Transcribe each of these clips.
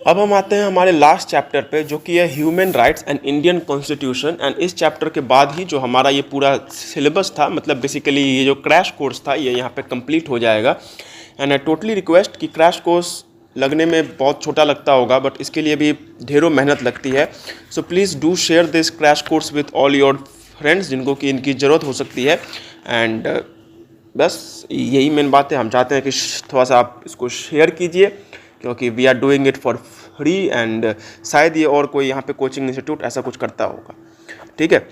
अब हम आते हैं हमारे लास्ट चैप्टर पे, जो कि है human rights and Indian constitution. And इस चैप्टर के बाद ही जो हमारा ये पूरा सिलेबस था, मतलब बेसिकली ये जो क्रैश कोर्स था, ये यहाँ पे कंप्लीट हो जाएगा। एंड आई टोटली रिक्वेस्ट कि क्रैश कोर्स लगने में बहुत छोटा लगता होगा, बट इसके लिए भी ढेरों मेहनत लगती है। So please do share this crash course with all your friends जिनको कि इनकी ज़रूरत हो सकती है। एंड बस यही मेन बात है, हम चाहते हैं कि थोड़ा सा आप इसको शेयर कीजिए, क्योंकि we are doing it for free. And शायद ये और कोई यहाँ पे कोचिंग इंस्टीट्यूट ऐसा कुछ करता होगा, ठीक है।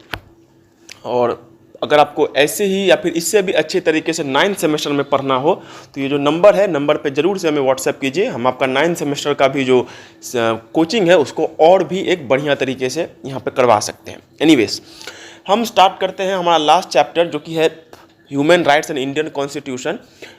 और अगर आपको ऐसे ही या फिर इससे भी अच्छे तरीके से 9th सेमेस्टर में पढ़ना हो, तो ये जो नंबर है, नंबर पे ज़रूर से हमें व्हाट्सएप कीजिए। हम आपका 9th सेमेस्टर का भी जो कोचिंग है उसको और भी एक बढ़िया तरीके से यहाँ पे करवा सकते हैं। एनीवेज, हम स्टार्ट करते हैं हमारा लास्ट चैप्टर, जो कि है human rights and Indian constitution.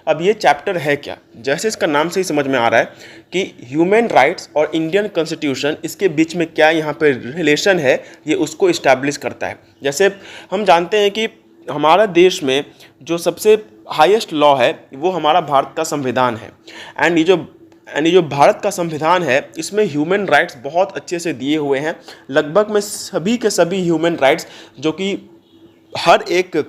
अब ये चैप्टर है क्या, जैसे इसका नाम से ही समझ में आ रहा है कि ह्यूमन राइट्स और इंडियन कॉन्स्टिट्यूशन, इसके बीच में क्या यहाँ पे रिलेशन है, ये उसको इस्टेब्लिश करता है। जैसे हम जानते हैं कि हमारा देश में जो सबसे हाईएस्ट लॉ है वो हमारा भारत का संविधान है। एंड ये जो भारत का संविधान है, इसमें ह्यूमन राइट्स बहुत अच्छे से दिए हुए हैं। लगभग में सभी के सभी ह्यूमन राइट्स जो कि हर एक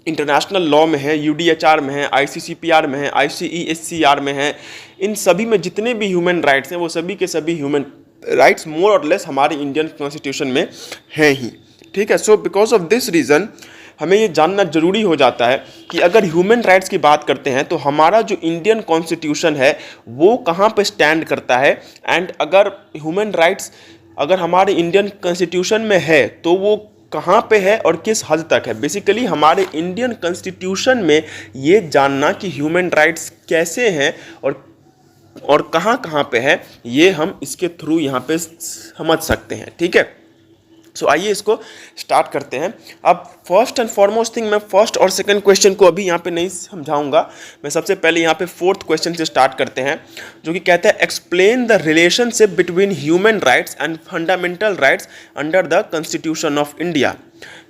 इंटरनेशनल लॉ में है, यूडीएचआर में है, आईसीसीपीआर में है, आईसीईएससीआर में है, इन सभी में जितने भी ह्यूमन राइट्स हैं वो सभी के सभी ह्यूमन राइट्स मोर और लेस हमारे इंडियन कॉन्स्टिट्यूशन में हैं ही, ठीक है। So because of this reason हमें ये जानना जरूरी हो जाता है कि अगर ह्यूमन राइट्स की बात करते हैं तो हमारा जो इंडियन कॉन्स्टिट्यूशन है वो कहाँ पे स्टैंड करता है। एंड अगर ह्यूमन राइट्स अगर हमारे इंडियन कॉन्स्टिट्यूशन में है तो वो कहाँ पे है और किस हद तक है। बेसिकली हमारे इंडियन कॉन्स्टिट्यूशन में ये जानना कि ह्यूमन राइट्स कैसे हैं और कहाँ कहाँ पे है, ये हम इसके थ्रू यहाँ पे समझ सकते हैं, ठीक है। सो आइए इसको स्टार्ट करते हैं। अब फर्स्ट एंड फॉरमोस्ट थिंग, मैं फर्स्ट और सेकंड क्वेश्चन को अभी यहाँ पे नहीं समझाऊंगा। मैं सबसे पहले यहाँ पे फोर्थ क्वेश्चन से स्टार्ट करते हैं, जो कि कहता है explain the relationship between human rights and fundamental rights under the constitution of India.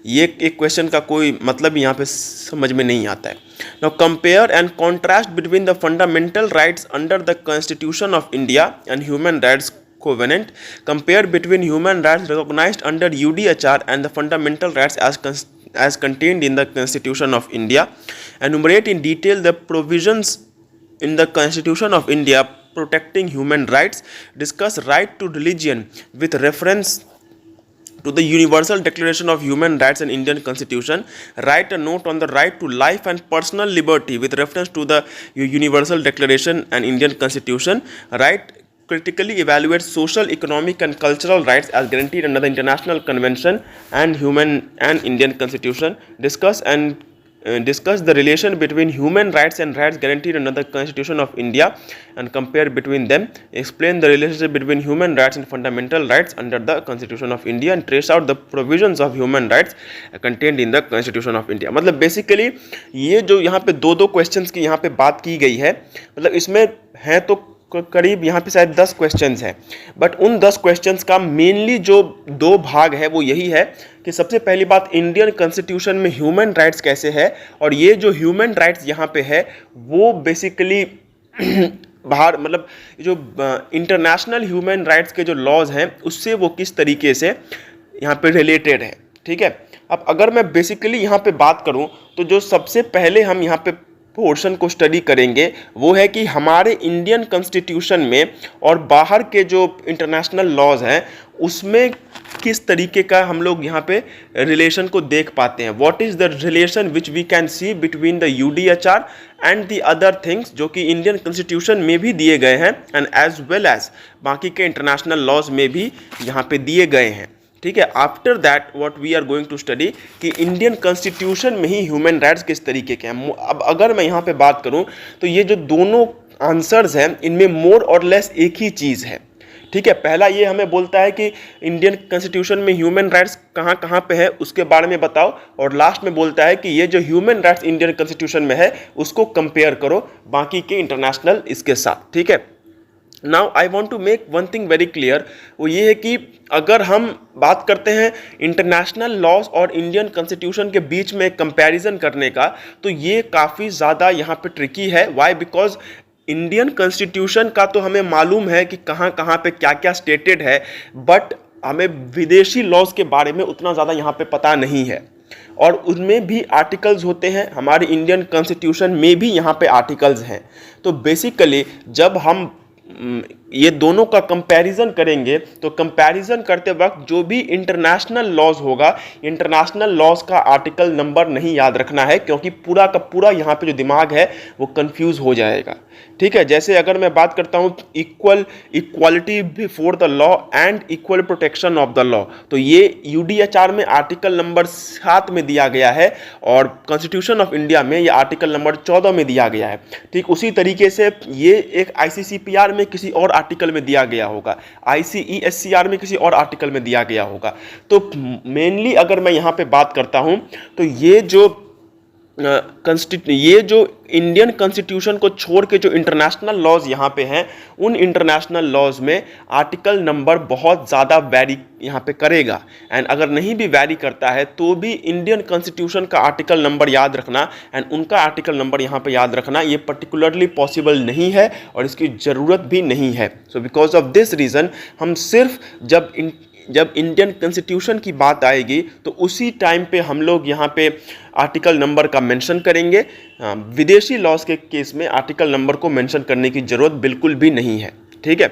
ये एक क्वेश्चन का कोई मतलब यहाँ पे समझ में नहीं आता है। Now compare and contrast between the fundamental rights under the constitution of India and human rights covenant. Compare between human rights recognized under UDHR and the fundamental rights as contained in the Constitution of India. Enumerate in detail the provisions in the Constitution of India protecting human rights. Discuss right to religion with reference to the Universal Declaration of Human Rights and Indian Constitution. Write a note on the right to life and personal liberty with reference to the Universal Declaration and Indian Constitution. Write critically evaluate social, economic and cultural rights as guaranteed under the International Convention and Indian Constitution. Discuss the relation between human rights and rights guaranteed under the Constitution of India and compare between them. Explain the relationship between human rights and fundamental rights under the Constitution of India and trace out the provisions of human rights contained in the Constitution of India. मतलब basically ये जो यहाँ पे दो questions की यहाँ पे बात की गई है, मतलब इसमें है तो करीब यहाँ पे शायद 10 क्वेश्चंस हैं, बट उन 10 क्वेश्चंस का मेनली जो दो भाग है वो यही है कि सबसे पहली बात इंडियन कॉन्स्टिट्यूशन में ह्यूमन राइट्स कैसे है, और ये जो ह्यूमन राइट्स यहाँ पे है वो बेसिकली बाहर मतलब जो इंटरनेशनल ह्यूमन राइट्स के जो लॉज हैं उससे वो किस तरीके से यहाँ पे रिलेटेड है, ठीक है। अब अगर मैं बेसिकली यहाँ पे बात करूँ तो जो सबसे पहले हम यहाँ पे पोर्शन को स्टडी करेंगे वो है कि हमारे इंडियन कॉन्स्टिट्यूशन में और बाहर के जो इंटरनेशनल लॉज हैं उसमें किस तरीके का हम लोग यहाँ पे रिलेशन को देख पाते हैं। What is the relation which we can see between the UDHR and the other things जो कि इंडियन कॉन्स्टिट्यूशन में भी दिए गए हैं एंड एज वेल एज बाकी के इंटरनेशनल लॉज में भी यहाँ पे दिए गए हैं, ठीक है। After that what we are going to study कि इंडियन कॉन्स्टिट्यूशन में ही ह्यूमन राइट्स किस तरीके के हैं। अब अगर मैं यहाँ पे बात करूँ तो ये जो दोनों आंसर्स हैं इनमें मोर और लेस एक ही चीज़ है, ठीक है। पहला ये हमें बोलता है कि इंडियन कॉन्स्टिट्यूशन में ह्यूमन राइट्स कहाँ कहाँ पे है उसके बारे में बताओ, और लास्ट में बोलता है कि ये जो ह्यूमन राइट्स इंडियन कॉन्स्टिट्यूशन में है उसको कंपेयर करो बाकी के इंटरनेशनल इसके साथ, ठीक है। Now I want to make one thing very clear, वो ये है कि अगर हम बात करते हैं इंटरनेशनल लॉज और इंडियन कॉन्स्टिट्यूशन के बीच में कंपैरिजन करने का, तो ये काफ़ी ज़्यादा यहाँ पे ट्रिकी है। वाई? बिकॉज इंडियन कॉन्स्टिट्यूशन का तो हमें मालूम है कि कहाँ कहाँ पे क्या क्या स्टेटेड है, बट हमें विदेशी लॉज के बारे में उतना ज़्यादा यहाँ पे पता नहीं है। और उनमें भी आर्टिकल्स होते हैं, हमारे इंडियन कॉन्स्टिट्यूशन में भी यहाँ पे आर्टिकल्स हैं। तो बेसिकली जब हम ये दोनों का कंपैरिजन करेंगे तो कंपैरिजन करते वक्त जो भी इंटरनेशनल लॉज होगा, इंटरनेशनल लॉज का आर्टिकल नंबर नहीं याद रखना है, क्योंकि पूरा का पूरा यहाँ पे जो दिमाग है वो कंफ्यूज हो जाएगा। ठीक है, जैसे अगर मैं बात करता हूँ equality before the law and equal protection of the law, तो ये यूडीएचआर में आर्टिकल नंबर 7 में दिया गया है और कॉन्स्टिट्यूशन ऑफ इंडिया में ये आर्टिकल नंबर 14 में दिया गया है। ठीक उसी तरीके से ये एक आईसीसीपीआर में किसी और आर्टिकल में दिया गया होगा, आईसीईएससीआर में किसी और आर्टिकल में दिया गया होगा। तो मेनली अगर मैं यहाँ पे बात करता हूँ तो ये जो इंडियन कॉन्स्टिट्यूशन को छोड़ के जो इंटरनेशनल लॉज यहाँ पे हैं, उन इंटरनेशनल लॉज में आर्टिकल नंबर बहुत ज़्यादा वैरी यहाँ पे करेगा। एंड अगर नहीं भी वैरी करता है तो भी इंडियन कॉन्स्टिट्यूशन का आर्टिकल नंबर याद रखना एंड उनका आर्टिकल नंबर यहाँ पे याद रखना ये पर्टिकुलरली पॉसिबल नहीं है और इसकी ज़रूरत भी नहीं है। So because of this reason हम सिर्फ जब इंडियन कॉन्स्टिट्यूशन की बात आएगी तो उसी टाइम पे हम लोग यहाँ पे आर्टिकल नंबर का मेंशन करेंगे। विदेशी लॉज के केस में आर्टिकल नंबर को मेंशन करने की ज़रूरत बिल्कुल भी नहीं है। ठीक है,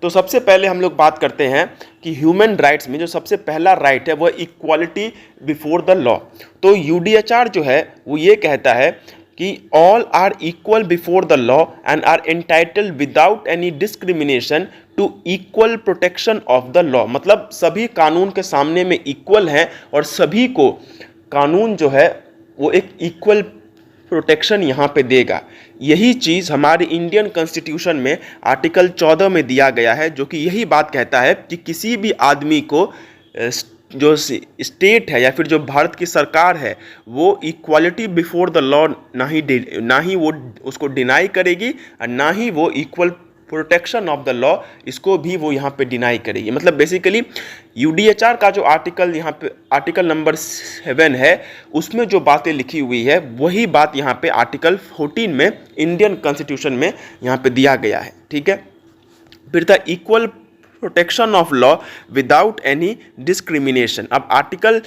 तो सबसे पहले हम लोग बात करते हैं कि ह्यूमन राइट्स में जो सबसे पहला राइट है वह इक्वालिटी बिफोर द लॉ। तो यूडीएचआर जो है वो ये कहता है कि all are equal before the law and are entitled without any discrimination to equal protection of the law. मतलब सभी कानून के सामने में इक्वल हैं और सभी को कानून जो है वो एक इक्वल प्रोटेक्शन यहाँ पे देगा। यही चीज़ हमारे इंडियन कॉन्स्टिट्यूशन में आर्टिकल 14 में दिया गया है, जो कि यही बात कहता है कि किसी भी आदमी को जो स्टेट है या फिर जो भारत की सरकार है वो इक्वालिटी बिफोर द लॉ ना ही वो उसको डिनाई करेगी और ना ही वो equal protection of the law इसको भी वो यहाँ पे डिनाई करेगी। मतलब बेसिकली यूडीएचआर का जो आर्टिकल यहाँ पे आर्टिकल नंबर 7 है उसमें जो बातें लिखी हुई है वही बात यहाँ पे आर्टिकल 14 में इंडियन कॉन्स्टिट्यूशन में यहाँ पे दिया गया है। ठीक है, फिर था equal protection of law without any discrimination. अब आर्टिकल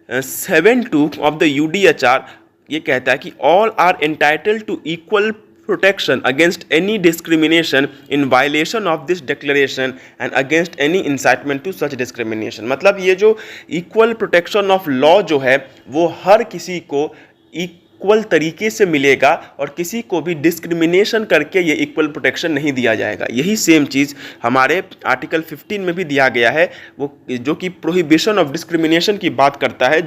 7(2) ऑफ द यूडीएचआर ये कहता है कि all are entitled to equal protection against any discrimination in violation of this declaration and against any incitement to such discrimination। मतलब ये जो equal protection of law जो है वो हर किसी को इक्वल तरीके से मिलेगा और किसी को भी डिस्क्रिमिनेशन करके ये इक्वल प्रोटेक्शन नहीं दिया जाएगा। यही सेम चीज़ हमारे आर्टिकल 15 में भी दिया गया है, वो जो कि प्रोहिबिशन ऑफ डिस्क्रिमिनेशन की बात करता है।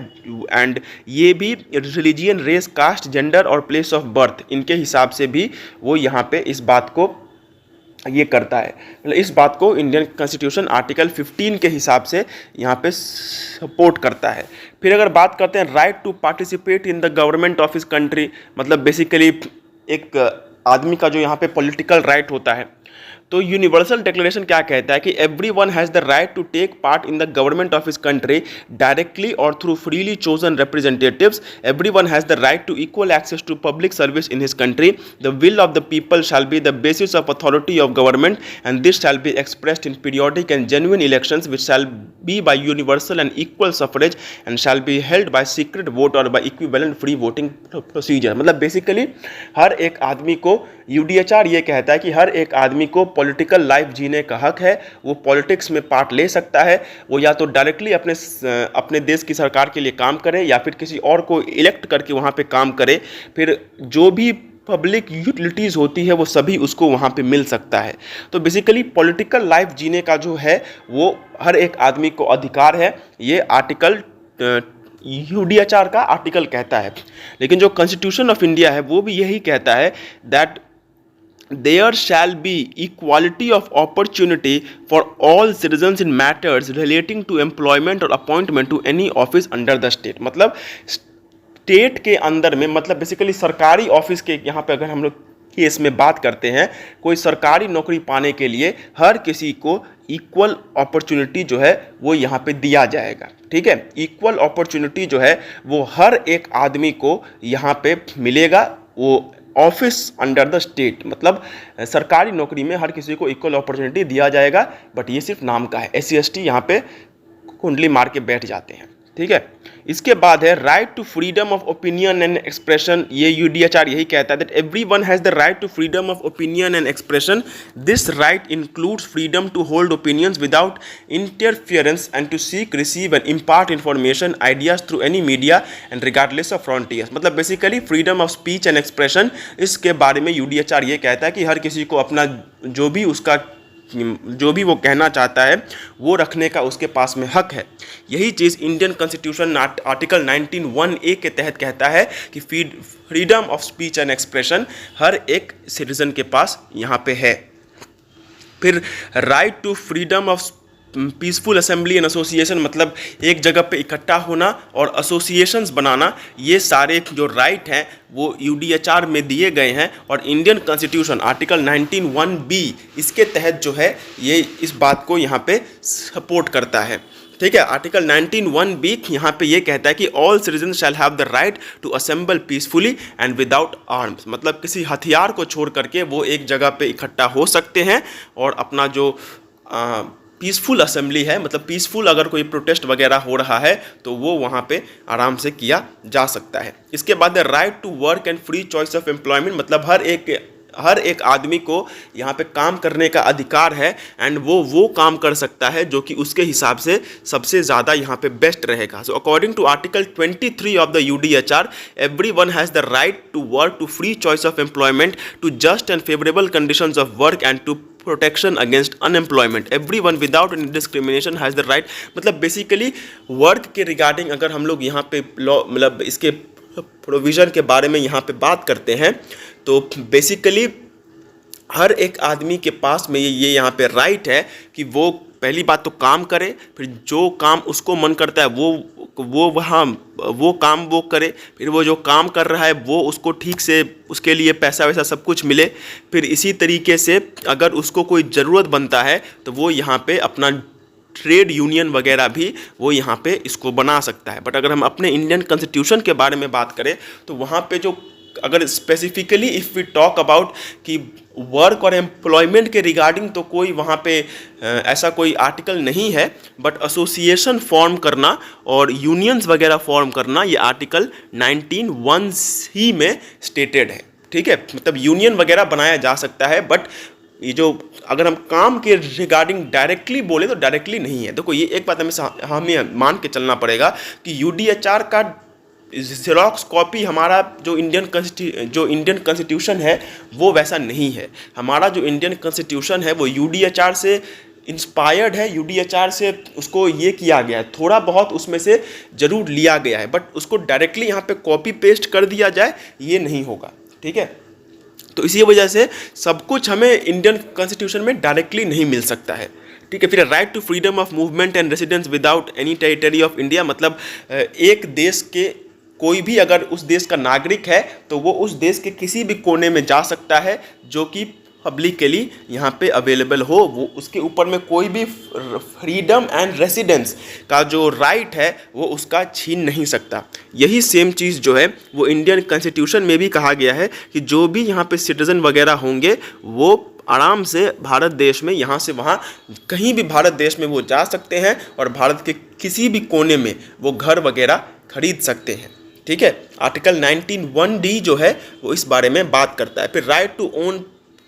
एंड ये भी रिलीजियन, रेस, कास्ट, जेंडर और प्लेस ऑफ बर्थ इनके हिसाब से भी वो यहाँ पे इस बात को ये करता है। मतलब इस बात को इंडियन कॉन्स्टिट्यूशन आर्टिकल 15 के हिसाब से यहाँ पे सपोर्ट करता है। फिर अगर बात करते हैं right to participate in the government of his country, मतलब बेसिकली एक आदमी का जो यहाँ पे पॉलिटिकल राइट होता है, तो यूनिवर्सल डिक्लेरेशन क्या कहता है कि everyone has the right to take part in the government of his country directly और through freely chosen representatives. Everyone has the right to equal access to public service in his country. The will of the people shall be the basis of authority of government and this shall be expressed in periodic and genuine elections which shall be by universal and equal suffrage and shall be held by secret vote और by equivalent free voting procedure. मतलब basically हर एक आदमी को UDHR ये कहता है कि हर एक आदमी को पॉलिटिकल लाइफ जीने का हक है, वो पॉलिटिक्स में पार्ट ले सकता है। वो या तो डायरेक्टली अपने देश की सरकार के लिए काम करे या फिर किसी और को इलेक्ट करके वहाँ पे काम करे। फिर जो भी पब्लिक यूटिलिटीज़ होती है वो सभी उसको वहाँ पे मिल सकता है। तो बेसिकली पॉलिटिकल लाइफ जीने का जो है वो हर एक आदमी को अधिकार है, ये आर्टिकल यूडीएचआर का आर्टिकल कहता है। लेकिन जो कॉन्स्टिट्यूशन ऑफ इंडिया है वो भी यही कहता है that there shall be equality of opportunity for all citizens in matters relating to employment or appointment to any office under the state। मतलब स्टेट के अंदर में, मतलब बेसिकली सरकारी ऑफिस के यहाँ पे अगर हम लोग केस में बात करते हैं, कोई सरकारी नौकरी पाने के लिए हर किसी को इक्वल अपॉर्चुनिटी जो है वो यहाँ पे दिया जाएगा। ठीक है, इक्वल अपॉर्चुनिटी जो है वो हर एक आदमी को यहाँ पे मिलेगा। वो ऑफिस अंडर द स्टेट, मतलब सरकारी नौकरी में हर किसी को इक्वल अपॉर्चुनिटी दिया जाएगा, बट ये सिर्फ नाम का है। SC ST यहाँ पे कुंडली मार के बैठ जाते हैं, ठीक है। इसके बाद है right to freedom of opinion and expression. ये UDHR यही कहता है that everyone has the right to freedom of opinion and expression. This right includes freedom to hold opinions without interference and to seek, receive and impart information ideas through any media and regardless of frontiers. मतलब basically freedom of speech and expression, इसके बारे में UDHR ये कहता है कि हर किसी को अपना जो भी वो कहना चाहता है वो रखने का उसके पास में हक है। यही चीज़ इंडियन कॉन्स्टिट्यूशन आर्टिकल 19(1)(a) के तहत कहता है कि freedom of speech and expression हर एक सिटीजन के पास यहाँ पे है। फिर right to freedom of peaceful assembly and association, मतलब एक जगह पे इकट्ठा होना और एसोसिएशंस बनाना, ये सारे जो राइट हैं वो UDHR में दिए गए हैं। और इंडियन कॉन्स्टिट्यूशन आर्टिकल 19(1)(b) इसके तहत जो है ये इस बात को यहाँ पे सपोर्ट करता है, ठीक है। आर्टिकल 19(1)(b) यहाँ पे ये कहता है कि all citizen shall have the right to assemble peacefully and without arms, मतलब किसी हथियार को छोड़ करके वो एक जगह पे इकट्ठा हो सकते हैं और अपना जो पीसफुल असेंबली है, मतलब पीसफुल अगर कोई प्रोटेस्ट वगैरह हो रहा है तो वो वहाँ पे आराम से किया जा सकता है। इसके बाद right to work and free choice of employment, मतलब हर एक आदमी को यहाँ पे काम करने का अधिकार है एंड वो काम कर सकता है जो कि उसके हिसाब से सबसे ज़्यादा यहाँ पे बेस्ट रहेगा। So according to article 23 of the UDHR, everyone has the right to work, to free choice of employment, to just and favourable conditions of work and to protection against unemployment. Everyone without any discrimination has the right, मतलब basically work के regarding अगर हम लोग यहाँ पे law, मतलब इसके provision के बारे में यहाँ पे बात करते हैं तो बेसिकली हर एक आदमी के पास में ये यहाँ पे राइट है कि वो पहली बात तो काम करे, फिर जो काम उसको मन करता है वो काम वो करे, फिर वो जो काम कर रहा है वो उसको ठीक से उसके लिए पैसा वैसा सब कुछ मिले। फिर इसी तरीके से अगर उसको कोई ज़रूरत बनता है तो वो यहाँ पे अपना ट्रेड यूनियन वगैरह भी वो यहाँ पे इसको बना सकता है। बट अगर हम अपने इंडियन कॉन्स्टिट्यूशन के बारे में बात करें तो वहाँ पे जो अगर specifically if we talk about कि वर्क और एम्प्लॉयमेंट के रिगार्डिंग तो कोई वहाँ पे ऐसा कोई आर्टिकल नहीं है, बट एसोसिएशन फॉर्म करना और यूनियंस वगैरह फॉर्म करना ये आर्टिकल 19(1)(c) में स्टेटेड है, ठीक है। मतलब यूनियन वगैरह बनाया जा सकता है, बट ये जो अगर हम काम के रिगार्डिंग डायरेक्टली बोले तो डायरेक्टली नहीं है। देखो ये एक बात हमें मान के चलना पड़ेगा कि UDHR का ज़ेरॉक्स कॉपी हमारा जो इंडियन कॉन्स्टिट्यूशन है वो वैसा नहीं है। हमारा जो इंडियन कॉन्स्टिट्यूशन है वो UDHR से इंस्पायर्ड है, UDHR से उसको ये किया गया है, थोड़ा बहुत उसमें से ज़रूर लिया गया है, बट उसको डायरेक्टली यहाँ पे कॉपी पेस्ट कर दिया जाए ये नहीं होगा, ठीक है। तो इसी वजह से सब कुछ हमें इंडियन कॉन्स्टिट्यूशन में डायरेक्टली नहीं मिल सकता है, ठीक है। फिर right to freedom of movement and residence without any territory of India, मतलब एक देश के कोई भी अगर उस देश का नागरिक है तो वो उस देश के किसी भी कोने में जा सकता है जो कि पब्लिकली यहाँ पे अवेलेबल हो, वो उसके ऊपर में कोई भी फ्रीडम एंड रेसिडेंस का जो राइट है वो उसका छीन नहीं सकता। यही सेम चीज़ जो है वो इंडियन कॉन्स्टिट्यूशन में भी कहा गया है कि जो भी यहाँ पे सिटीज़न वगैरह होंगे वो आराम से भारत देश में यहाँ से वहाँ कहीं भी भारत देश में वो जा सकते हैं और भारत के किसी भी कोने में वो घर वगैरह खरीद सकते हैं, ठीक है। आर्टिकल 19(1)(d) जो है वो इस बारे में बात करता है। फिर राइट टू ओन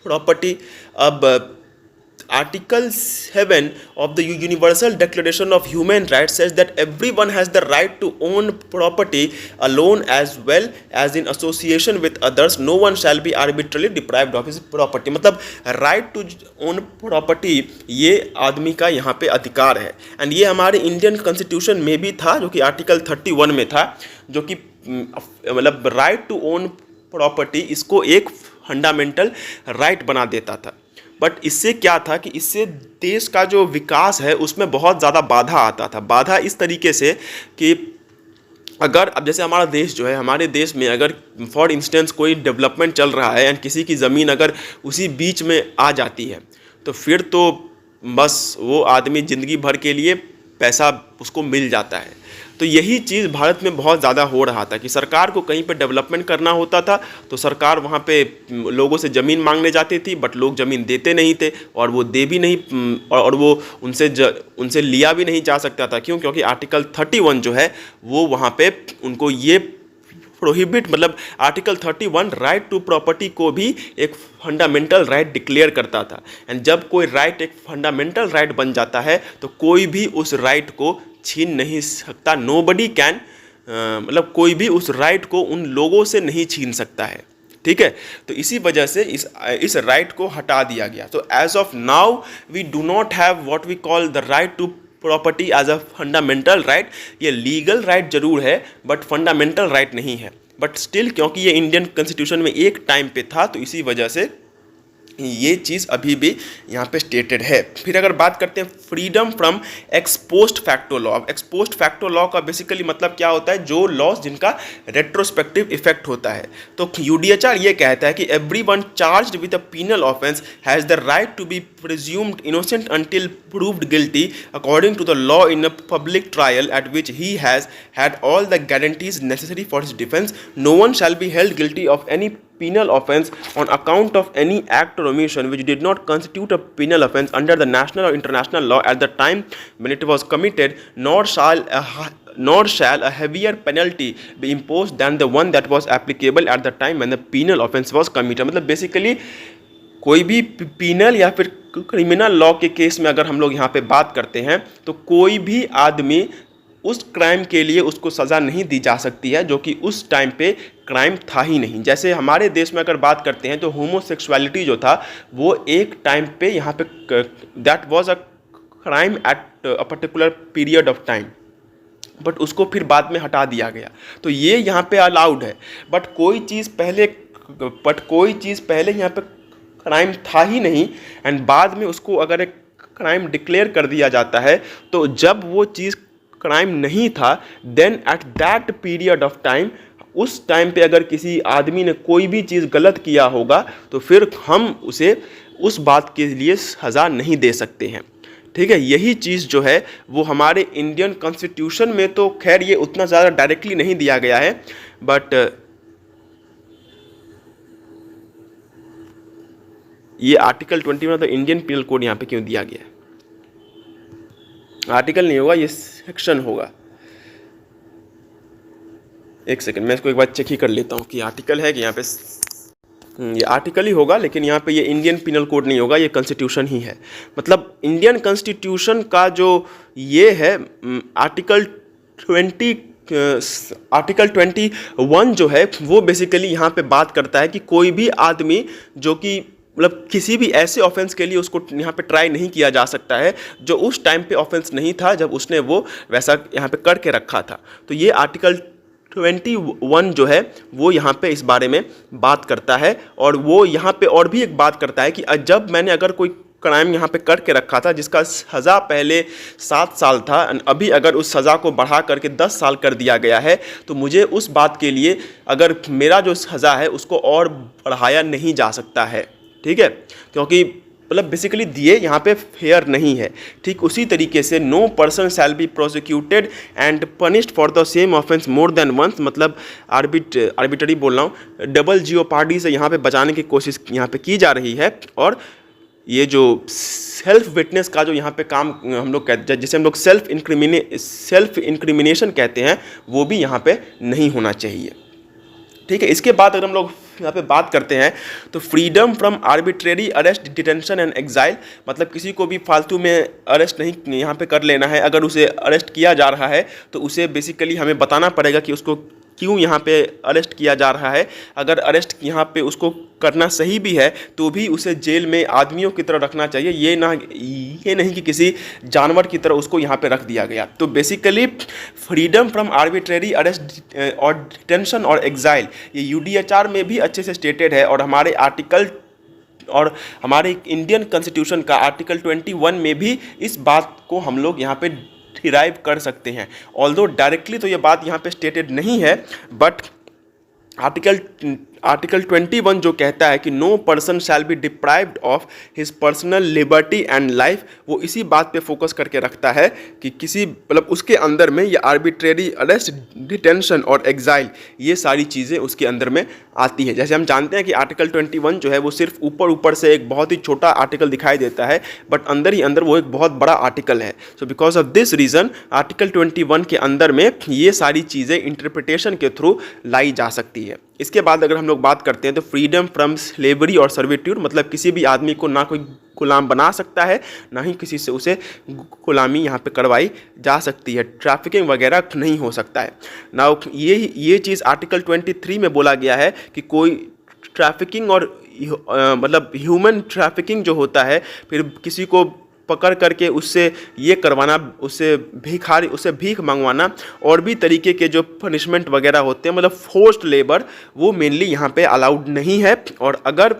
प्रॉपर्टी, अब article 7 of the Universal Declaration of Human Rights says that everyone has the right to own property alone as well as in association with others. No one shall be arbitrarily deprived of his property. मतलब right to own property ये आदमी का यहाँ पे अधिकार है, and ये हमारे इंडियन कॉन्स्टिट्यूशन में भी था जो कि आर्टिकल 31 में था, जो कि मतलब राइट टू ओन प्रॉपर्टी इसको एक फंडामेंटल राइट बना देता था। बट इससे क्या था कि इससे देश का जो विकास है उसमें बहुत ज़्यादा बाधा आता था। बाधा इस तरीके से कि अगर अब जैसे हमारा देश जो है, हमारे देश में अगर फॉर इंस्टेंस कोई डेवलपमेंट चल रहा है एंड किसी की ज़मीन अगर उसी बीच में आ जाती है तो फिर तो बस वो आदमी ज़िंदगी भर के लिए पैसा उसको मिल जाता है। तो यही चीज़ भारत में बहुत ज़्यादा हो रहा था कि सरकार को कहीं पे डेवलपमेंट करना होता था तो सरकार वहाँ पे लोगों से ज़मीन मांगने जाती थी, बट लोग ज़मीन देते नहीं थे और वो दे भी नहीं और वो उनसे लिया भी नहीं जा सकता था। क्यों? क्योंकि आर्टिकल 31 जो है वो वहाँ पे उनको ये प्रोहिबिट, मतलब आर्टिकल 31 राइट टू प्रॉपर्टी को भी एक फंडामेंटल राइट डिक्लेयर करता था। एंड जब कोई राइट एक फंडामेंटल राइट बन जाता है तो कोई भी उस राइट को छीन नहीं सकता। नोबडी कैन, मतलब कोई भी उस राइट को उन लोगों से नहीं छीन सकता है। ठीक है, तो इसी वजह से इस राइट को हटा दिया गया। तो as of now we do not have what we call the right to property as a fundamental right. ये लीगल राइट जरूर है बट फंडामेंटल राइट नहीं है। बट स्टिल क्योंकि ये इंडियन कॉन्स्टिट्यूशन में एक टाइम पे था तो इसी वजह से ये चीज़ अभी भी यहाँ पे स्टेटेड है। फिर अगर बात करते हैं freedom from ex post facto law. Ex post facto law का बेसिकली मतलब क्या होता है? जो लॉज जिनका रेट्रोस्पेक्टिव इफेक्ट होता है। तो यूडीएचआर ये कहता है कि everyone charged with a penal offence has the right to be presumed innocent until proved guilty according to the law in a public trial at which he has had all the guarantees necessary for his defence. No one shall be held guilty of any penal offense on account of any act or omission which did not constitute a penal offense under the national or international law at the time when it was committed, nor shall a heavier penalty be imposed than the one that was applicable at the time when the penal offense was committed। मतलब basically कोई भी penal या फिर criminal law के case में अगर हम लोग यहाँ पे बात करते हैं तो कोई भी आदमी उस क्राइम के लिए उसको सज़ा नहीं दी जा सकती है जो कि उस टाइम पे क्राइम था ही नहीं। जैसे हमारे देश में अगर बात करते हैं तो होमोसेक्सुअलिटी जो था वो एक टाइम पे यहाँ पे that was a crime at a particular period of time, but उसको फिर बाद में हटा दिया गया। तो ये यहाँ पे अलाउड है। बट कोई चीज़ पहले यहाँ पे क्राइम था ही नहीं एंड बाद में उसको अगर एक क्राइम डिक्लेयर कर दिया जाता है तो जब वो चीज़ क्राइम नहीं था then at that period of time, उस टाइम पे अगर किसी आदमी ने कोई भी चीज़ गलत किया होगा तो फिर हम उसे उस बात के लिए सज़ा नहीं दे सकते हैं। ठीक है, यही चीज़ जो है वो हमारे इंडियन कॉन्स्टिट्यूशन में तो खैर ये उतना ज़्यादा डायरेक्टली नहीं दिया गया है, बट ये आर्टिकल 21 तो इंडियन पिनल कोड यहाँ पे क्यों दिया गया है? आर्टिकल नहीं होगा, ये सेक्शन होगा। एक सेकंड, मैं इसको एक बार चेक ही कर लेता हूँ कि आर्टिकल है कि यहाँ पे ये आर्टिकल ही होगा, लेकिन यहाँ पे ये इंडियन पिनल कोड नहीं होगा, ये कॉन्स्टिट्यूशन ही है। मतलब इंडियन कॉन्स्टिट्यूशन का जो ये है आर्टिकल 21 जो है वो बेसिकली यहाँ पे बात करता है कि कोई भी आदमी जो कि मतलब किसी भी ऐसे ऑफेंस के लिए उसको यहाँ पे ट्राई नहीं किया जा सकता है जो उस टाइम पे ऑफेंस नहीं था जब उसने वो वैसा यहाँ पे करके रखा था। तो ये आर्टिकल 21 जो है वो यहाँ पे इस बारे में बात करता है। और वो यहाँ पे और भी एक बात करता है कि जब मैंने अगर कोई क्राइम यहाँ पे करके रखा था जिसका सज़ा पहले 7 साल था, अभी अगर उस सज़ा को बढ़ा करके 10 साल कर दिया गया है तो मुझे उस बात के लिए अगर मेरा जो सज़ा है उसको और बढ़ाया नहीं जा सकता है। ठीक है, क्योंकि मतलब बेसिकली दिए यहाँ पे फेयर नहीं है। ठीक उसी तरीके से no person shall be prosecuted and punished for the same offence more than once, मतलब आर्बिटरी बोल रहा हूँ, डबल जियोपार्डी से यहाँ पे बचाने की कोशिश यहाँ पे की जा रही है। और ये जो सेल्फ विटनेस का जो यहाँ पे काम हम लोग कहते हैं, जिसे हम लोग सेल्फ इंक्रिमिनेशन कहते हैं, वो भी यहाँ पे नहीं होना चाहिए। ठीक है, इसके बाद अगर हम लोग यहाँ पे बात करते हैं तो freedom from arbitrary arrest, detention and exile, मतलब किसी को भी फालतू में अरेस्ट नहीं यहाँ पे कर लेना है। अगर उसे अरेस्ट किया जा रहा है तो उसे बेसिकली हमें बताना पड़ेगा कि उसको क्यों यहाँ पे अरेस्ट किया जा रहा है। अगर अरेस्ट यहाँ पे उसको करना सही भी है तो भी उसे जेल में आदमियों की तरह रखना चाहिए, ये नहीं कि किसी जानवर की तरह उसको यहाँ पे रख दिया गया। तो basically freedom from arbitrary arrest और डिटेंशन और एग्जाइल ये यूडीएचआर में भी अच्छे से स्टेटेड है। और हमारे हमारे इंडियन कॉन्स्टिट्यूशन का आर्टिकल 21 में भी इस बात को हम लोग यहाँ पे डिराइव कर सकते हैं। ऑल्दो डायरेक्टली तो ये बात यहाँ पे स्टेटेड नहीं है, बट आर्टिकल 21 जो कहता है कि no person shall be deprived of his personal liberty and life, वो इसी बात पे फोकस करके रखता है कि किसी मतलब उसके अंदर में ये आर्बिट्रेरी अरेस्ट, डिटेंशन और एग्जाइल, ये सारी चीज़ें उसके अंदर में आती है। जैसे हम जानते हैं कि आर्टिकल 21 जो है वो सिर्फ ऊपर ऊपर से एक बहुत ही छोटा आर्टिकल दिखाई देता है, बट अंदर ही अंदर वो एक बहुत बड़ा आर्टिकल है। So because of this reason article 21 के अंदर में ये सारी चीज़ें इंटरप्रिटेशन के थ्रू लाई जा सकती है। इसके बाद अगर हम लोग बात करते हैं तो फ्रीडम फ्रॉम स्लेवरी और सर्विट्यूड, मतलब किसी भी आदमी को ना कोई गुलाम बना सकता है, ना ही किसी से उसे गुलामी यहाँ पे करवाई जा सकती है, ट्रैफिकिंग वगैरह नहीं हो सकता है। नाउ ये चीज़ आर्टिकल 23 में बोला गया है कि कोई ट्रैफिकिंग और मतलब ह्यूमन ट्रैफिकिंग जो होता है, फिर किसी को पकड़ करके उससे ये करवाना, उससे भीख मंगवाना और भी तरीके के जो पनिशमेंट वगैरह होते हैं, मतलब फोर्स्ड लेबर, वो मेनली यहाँ पे अलाउड नहीं है। और अगर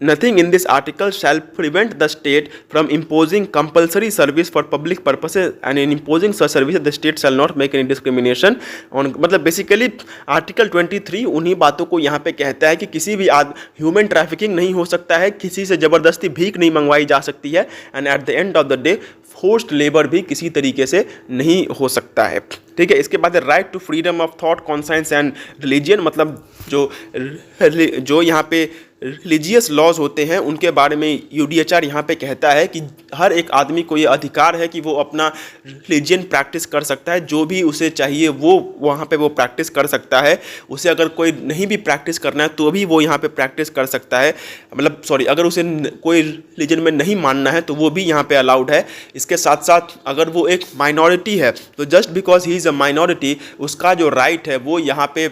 Nothing in this article shall prevent the state from imposing compulsory service for public purposes, and in imposing such services the state shall not make any discrimination on, मतलब basically article 23 उन्हीं बातों को यहाँ पे कहता है कि किसी भी ह्यूमन ट्रैफिकिंग नहीं हो सकता है, किसी से ज़बरदस्ती भीख नहीं मंगवाई जा सकती है, and at the end of the day forced labour भी किसी तरीके से नहीं हो सकता है। ठीक है, इसके बाद right to freedom of thought, conscience and religion, मतलब जो यहाँ पे रिलीजियस लॉज होते हैं उनके बारे में यूडीएचआर यहाँ पे कहता है कि हर एक आदमी को ये अधिकार है कि वो अपना रिलीजियन प्रैक्टिस कर सकता है, जो भी उसे चाहिए वो वहाँ पे वो प्रैक्टिस कर सकता है। उसे अगर कोई नहीं भी प्रैक्टिस करना है तो भी वो यहाँ पे प्रैक्टिस कर सकता है, मतलब सॉरी, अगर उसे कोई रिलीजन में नहीं मानना है तो वो भी यहाँ पे अलाउड है। इसके साथ साथ अगर वो एक माइनॉरिटी है तो just because he is a minority, उसका जो राइट है वो यहाँ पे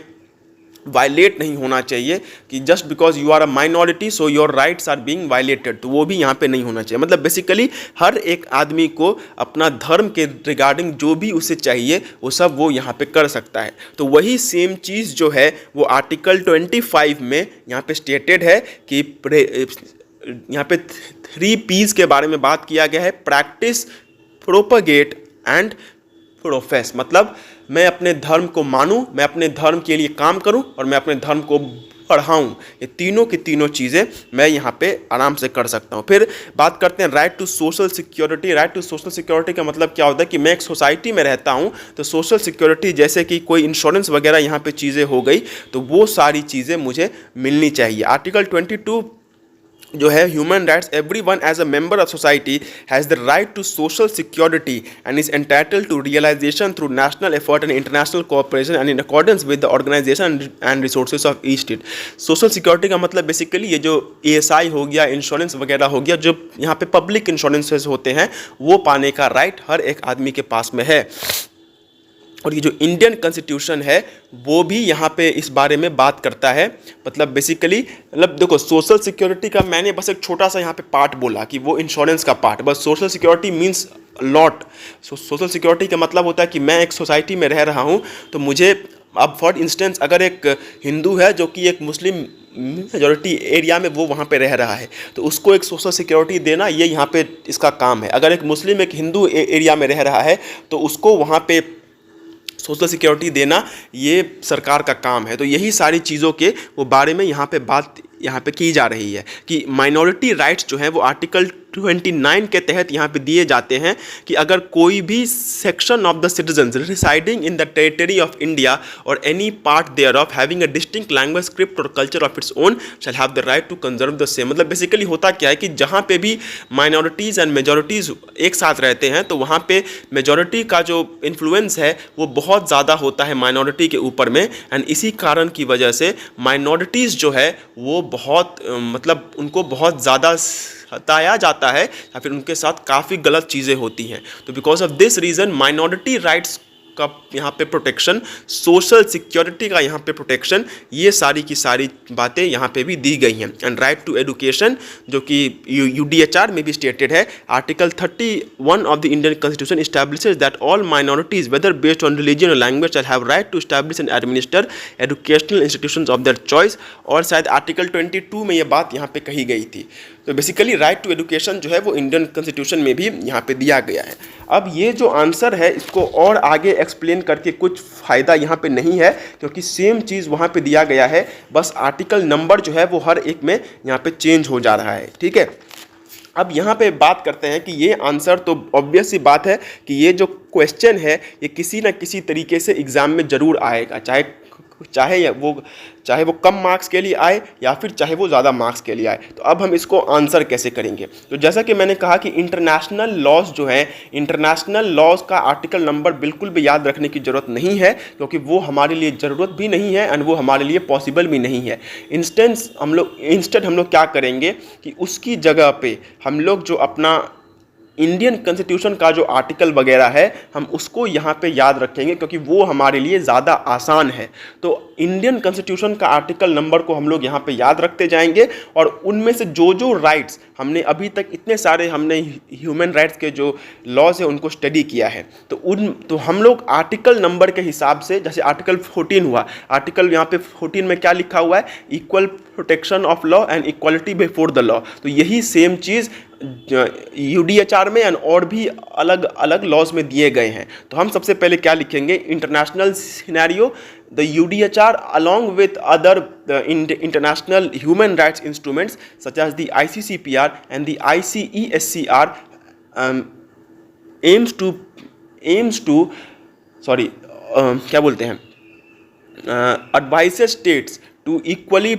वायलेट नहीं होना चाहिए कि just because you are a minority so your rights are being violated, तो वो भी यहाँ पे नहीं होना चाहिए। मतलब बेसिकली हर एक आदमी को अपना धर्म के रिगार्डिंग जो भी उसे चाहिए वो सब वो यहाँ पे कर सकता है। तो वही सेम चीज़ जो है वो आर्टिकल 25 में यहाँ पे स्टेटेड है कि यहाँ पे 3 P's के बारे में बात किया गया है, प्रैक्टिस, प्रोपगेट एंड प्रोफेस। मतलब मैं अपने धर्म को मानूं, मैं अपने धर्म के लिए काम करूं और मैं अपने धर्म को बढ़ाऊं, ये तीनों की तीनों चीज़ें मैं यहाँ पे आराम से कर सकता हूँ। फिर बात करते हैं right to social security. Right to social security का मतलब क्या होता है कि मैं एक सोसाइटी में रहता हूँ तो सोशल सिक्योरिटी जैसे कि कोई इंश्योरेंस वगैरह यहाँ पे चीज़ें हो गई तो वो सारी चीज़ें मुझे मिलनी चाहिए। आर्टिकल 22 जो है human rights, everyone as a member of society has the right to social security and is entitled to realisation through national effort and international cooperation and in accordance with the organisation and resources of each state. Social security का मतलब basically ये जो ESI हो गया, insurance वगैरह हो गया, जो यहाँ पे पब्लिक इंश्योरेंसेज होते हैं वो पाने का राइट हर एक आदमी के पास में है। और ये जो इंडियन कॉन्स्टिट्यूशन है वो भी यहाँ पे इस बारे में बात करता है। मतलब बेसिकली मतलब देखो सोशल सिक्योरिटी का मैंने बस एक छोटा सा यहाँ पे पार्ट बोला कि वो इंश्योरेंस का पार्ट, बस social security means lot. Social security का मतलब होता है कि मैं एक सोसाइटी में रह रहा हूँ तो मुझे, अब फॉर इंस्टेंस अगर एक हिंदू है जो कि एक मुस्लिम मेजॉरिटी एरिया में वो वहाँ पे रह रहा है तो उसको एक सोशल सिक्योरिटी देना ये यहाँ पे इसका काम है। अगर एक मुस्लिम एक हिंदू एरिया में रह रहा है तो उसको वहाँ पे सोशल सिक्योरिटी देना ये सरकार का काम है। तो यही सारी चीज़ों के वो बारे में यहाँ पे बात यहाँ पे की जा रही है कि माइनॉरिटी राइट्स जो हैं वो आर्टिकल 29 के तहत यहाँ पे दिए जाते हैं कि अगर कोई भी section of the citizens residing in the territory of India और any part there of having a distinct language, script और culture of its own shall have the right to conserve the same. मतलब basically होता क्या है कि जहाँ पे भी माइनॉरिटीज़ एंड मेजॉरिटीज़ एक साथ रहते हैं तो वहाँ पे मेजॉरिटी का जो इन्फ्लुएंस है वो बहुत ज़्यादा होता है माइनॉरिटी के ऊपर में, एंड इसी कारण की वजह से माइनॉरिटीज़ जो है वो बहुत मतलब उनको बहुत ज़्यादा हटाया जाता है या फिर उनके साथ काफ़ी गलत चीज़ें होती हैं। तो because of this reason minority rights का यहाँ पे प्रोटेक्शन, सोशल सिक्योरिटी का यहाँ पे प्रोटेक्शन, ये सारी की सारी बातें यहाँ पे भी दी गई हैं। एंड राइट टू एजुकेशन जो कि UDHR में भी स्टेटेड है, article 31 of the Indian constitution establishes that all minorities whether based on religion और language shall have right to establish and administer educational institutions of their choice. और शायद article 22 में ये बात यहाँ पे कही गई थी। तो बेसिकली राइट टू एजुकेशन जो है वो इंडियन कॉन्स्टिट्यूशन में भी यहाँ पे दिया गया है। अब ये जो आंसर है इसको और आगे एक्सप्लेन करके कुछ फ़ायदा यहाँ पे नहीं है, क्योंकि सेम चीज़ वहाँ पे दिया गया है, बस आर्टिकल नंबर जो है वो हर एक में यहाँ पे चेंज हो जा रहा है। ठीक है, अब यहाँ पे बात करते हैं कि ये आंसर तो ऑब्वियस सी बात है कि ये जो क्वेश्चन है ये किसी ना किसी तरीके से एग्ज़ाम में ज़रूर आएगा, चाहे वो कम मार्क्स के लिए आए या फिर चाहे वो ज़्यादा मार्क्स के लिए आए। तो अब हम इसको आंसर कैसे करेंगे? तो जैसा कि मैंने कहा कि इंटरनेशनल लॉज जो है, इंटरनेशनल लॉज का आर्टिकल नंबर बिल्कुल भी याद रखने की ज़रूरत नहीं है, क्योंकि वो हमारे लिए ज़रूरत भी नहीं है एंड वो हमारे लिए पॉसिबल भी नहीं है। इंस्टेड हम लोग क्या करेंगे कि उसकी जगह पे हम लोग जो अपना इंडियन कॉन्स्टिट्यूशन का जो आर्टिकल वगैरह है हम उसको यहाँ पे याद रखेंगे, क्योंकि वो हमारे लिए ज़्यादा आसान है। तो इंडियन कॉन्स्टिट्यूशन का आर्टिकल नंबर को हम लोग यहाँ पे याद रखते जाएंगे और उनमें से जो जो राइट्स हमने अभी तक इतने सारे हमने ह्यूमन राइट्स के जो लॉज है उनको स्टडी किया है, तो हम लोग आर्टिकल नंबर के हिसाब से, जैसे आर्टिकल 14 हुआ, आर्टिकल यहाँ पे 14 में क्या लिखा हुआ है, equal protection of law and equality before the law. तो यही सेम चीज़ यूडीएचआर में और भी अलग अलग लॉज में दिए गए हैं। तो हम सबसे पहले क्या लिखेंगे, international scenario, the UDHR along with other international human rights instruments such as the ICCPR and the ICESCR aims to क्या बोलते हैं, advises states to equally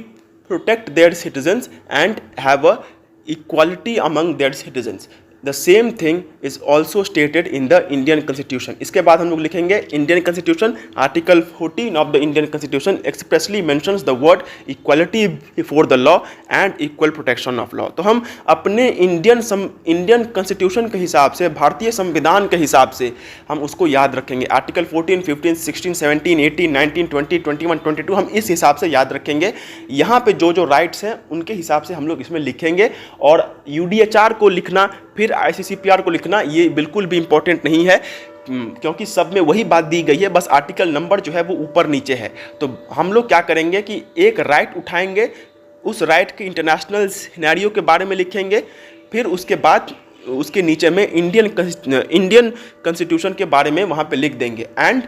protect their citizens and have a equality among their citizens. The same thing is also stated in the Indian Constitution. इसके बाद हम लोग लिखेंगे Indian Constitution, Article 14 of the Indian Constitution expressly mentions the word equality before the law and equal protection of law. तो हम अपने Indian constitution के हिसाब से, भारतीय संविधान के हिसाब से हम उसको याद रखेंगे। आर्टिकल 14, 15, 16, 17, 18, 19, 20, 21, 22 हम इस हिसाब से याद रखेंगे। यहाँ पे जो जो राइट्स हैं उनके हिसाब से हम लोग इसमें लिखेंगे, और यूडीएचआर को लिखना फिर आईसीसीपीआर को लिखना ये बिल्कुल भी इंपॉर्टेंट नहीं है, क्योंकि सब में वही बात दी गई है, बस आर्टिकल नंबर जो है वो ऊपर नीचे है। तो हम लोग क्या करेंगे कि एक राइट उठाएंगे, उस राइट के इंटरनेशनल सिनेरियो के बारे में लिखेंगे, फिर उसके बाद उसके नीचे में इंडियन कॉन्स्टिट्यूशन के बारे में वहाँ पे लिख देंगे, एंड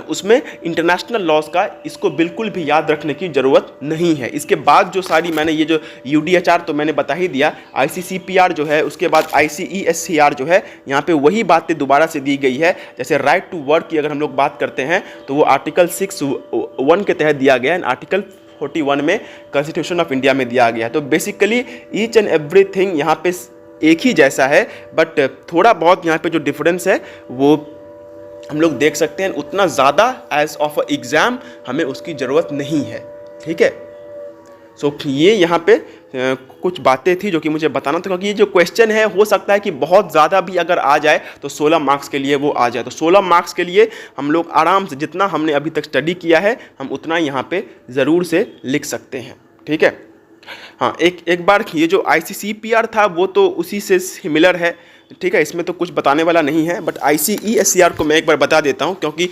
उसमें इंटरनेशनल लॉज का इसको बिल्कुल भी याद रखने की ज़रूरत नहीं है। इसके बाद जो सारी मैंने ये जो यूडीएचआर तो मैंने बता ही दिया, आईसीसीपीआर जो है, उसके बाद आईसीईएससीआर जो है, यहाँ पे वही बातें दोबारा से दी गई है। जैसे राइट टू वर्क की अगर हम लोग बात करते हैं तो वो आर्टिकल 6(1) के तहत दिया गया है, आर्टिकल 41 में कॉन्स्टिट्यूशन ऑफ इंडिया में दिया गया है। तो बेसिकली ईच एंड एवरीथिंग यहाँ पे एक ही जैसा है, बट थोड़ा बहुत यहाँ पे जो डिफरेंस है वो हम लोग देख सकते हैं। उतना ज़्यादा एज ऑफ अ एग्ज़ाम हमें उसकी ज़रूरत नहीं है। ठीक है, सो ये यहाँ पे कुछ बातें थी जो कि मुझे बताना था, क्योंकि ये जो क्वेश्चन है हो सकता है कि बहुत ज़्यादा भी अगर आ जाए तो 16 मार्क्स के लिए वो आ जाए। तो 16 मार्क्स के लिए हम लोग आराम से जितना हमने अभी तक स्टडी किया है हम उतना यहाँ पे ज़रूर से लिख सकते हैं। ठीक है, हाँ, एक बार ये जो आईसीसीपीआर था वो तो उसी से सिमिलर है। ठीक है, इसमें तो कुछ बताने वाला नहीं है, बट आईसीईएससीआर को मैं एक बार बता देता हूँ, क्योंकि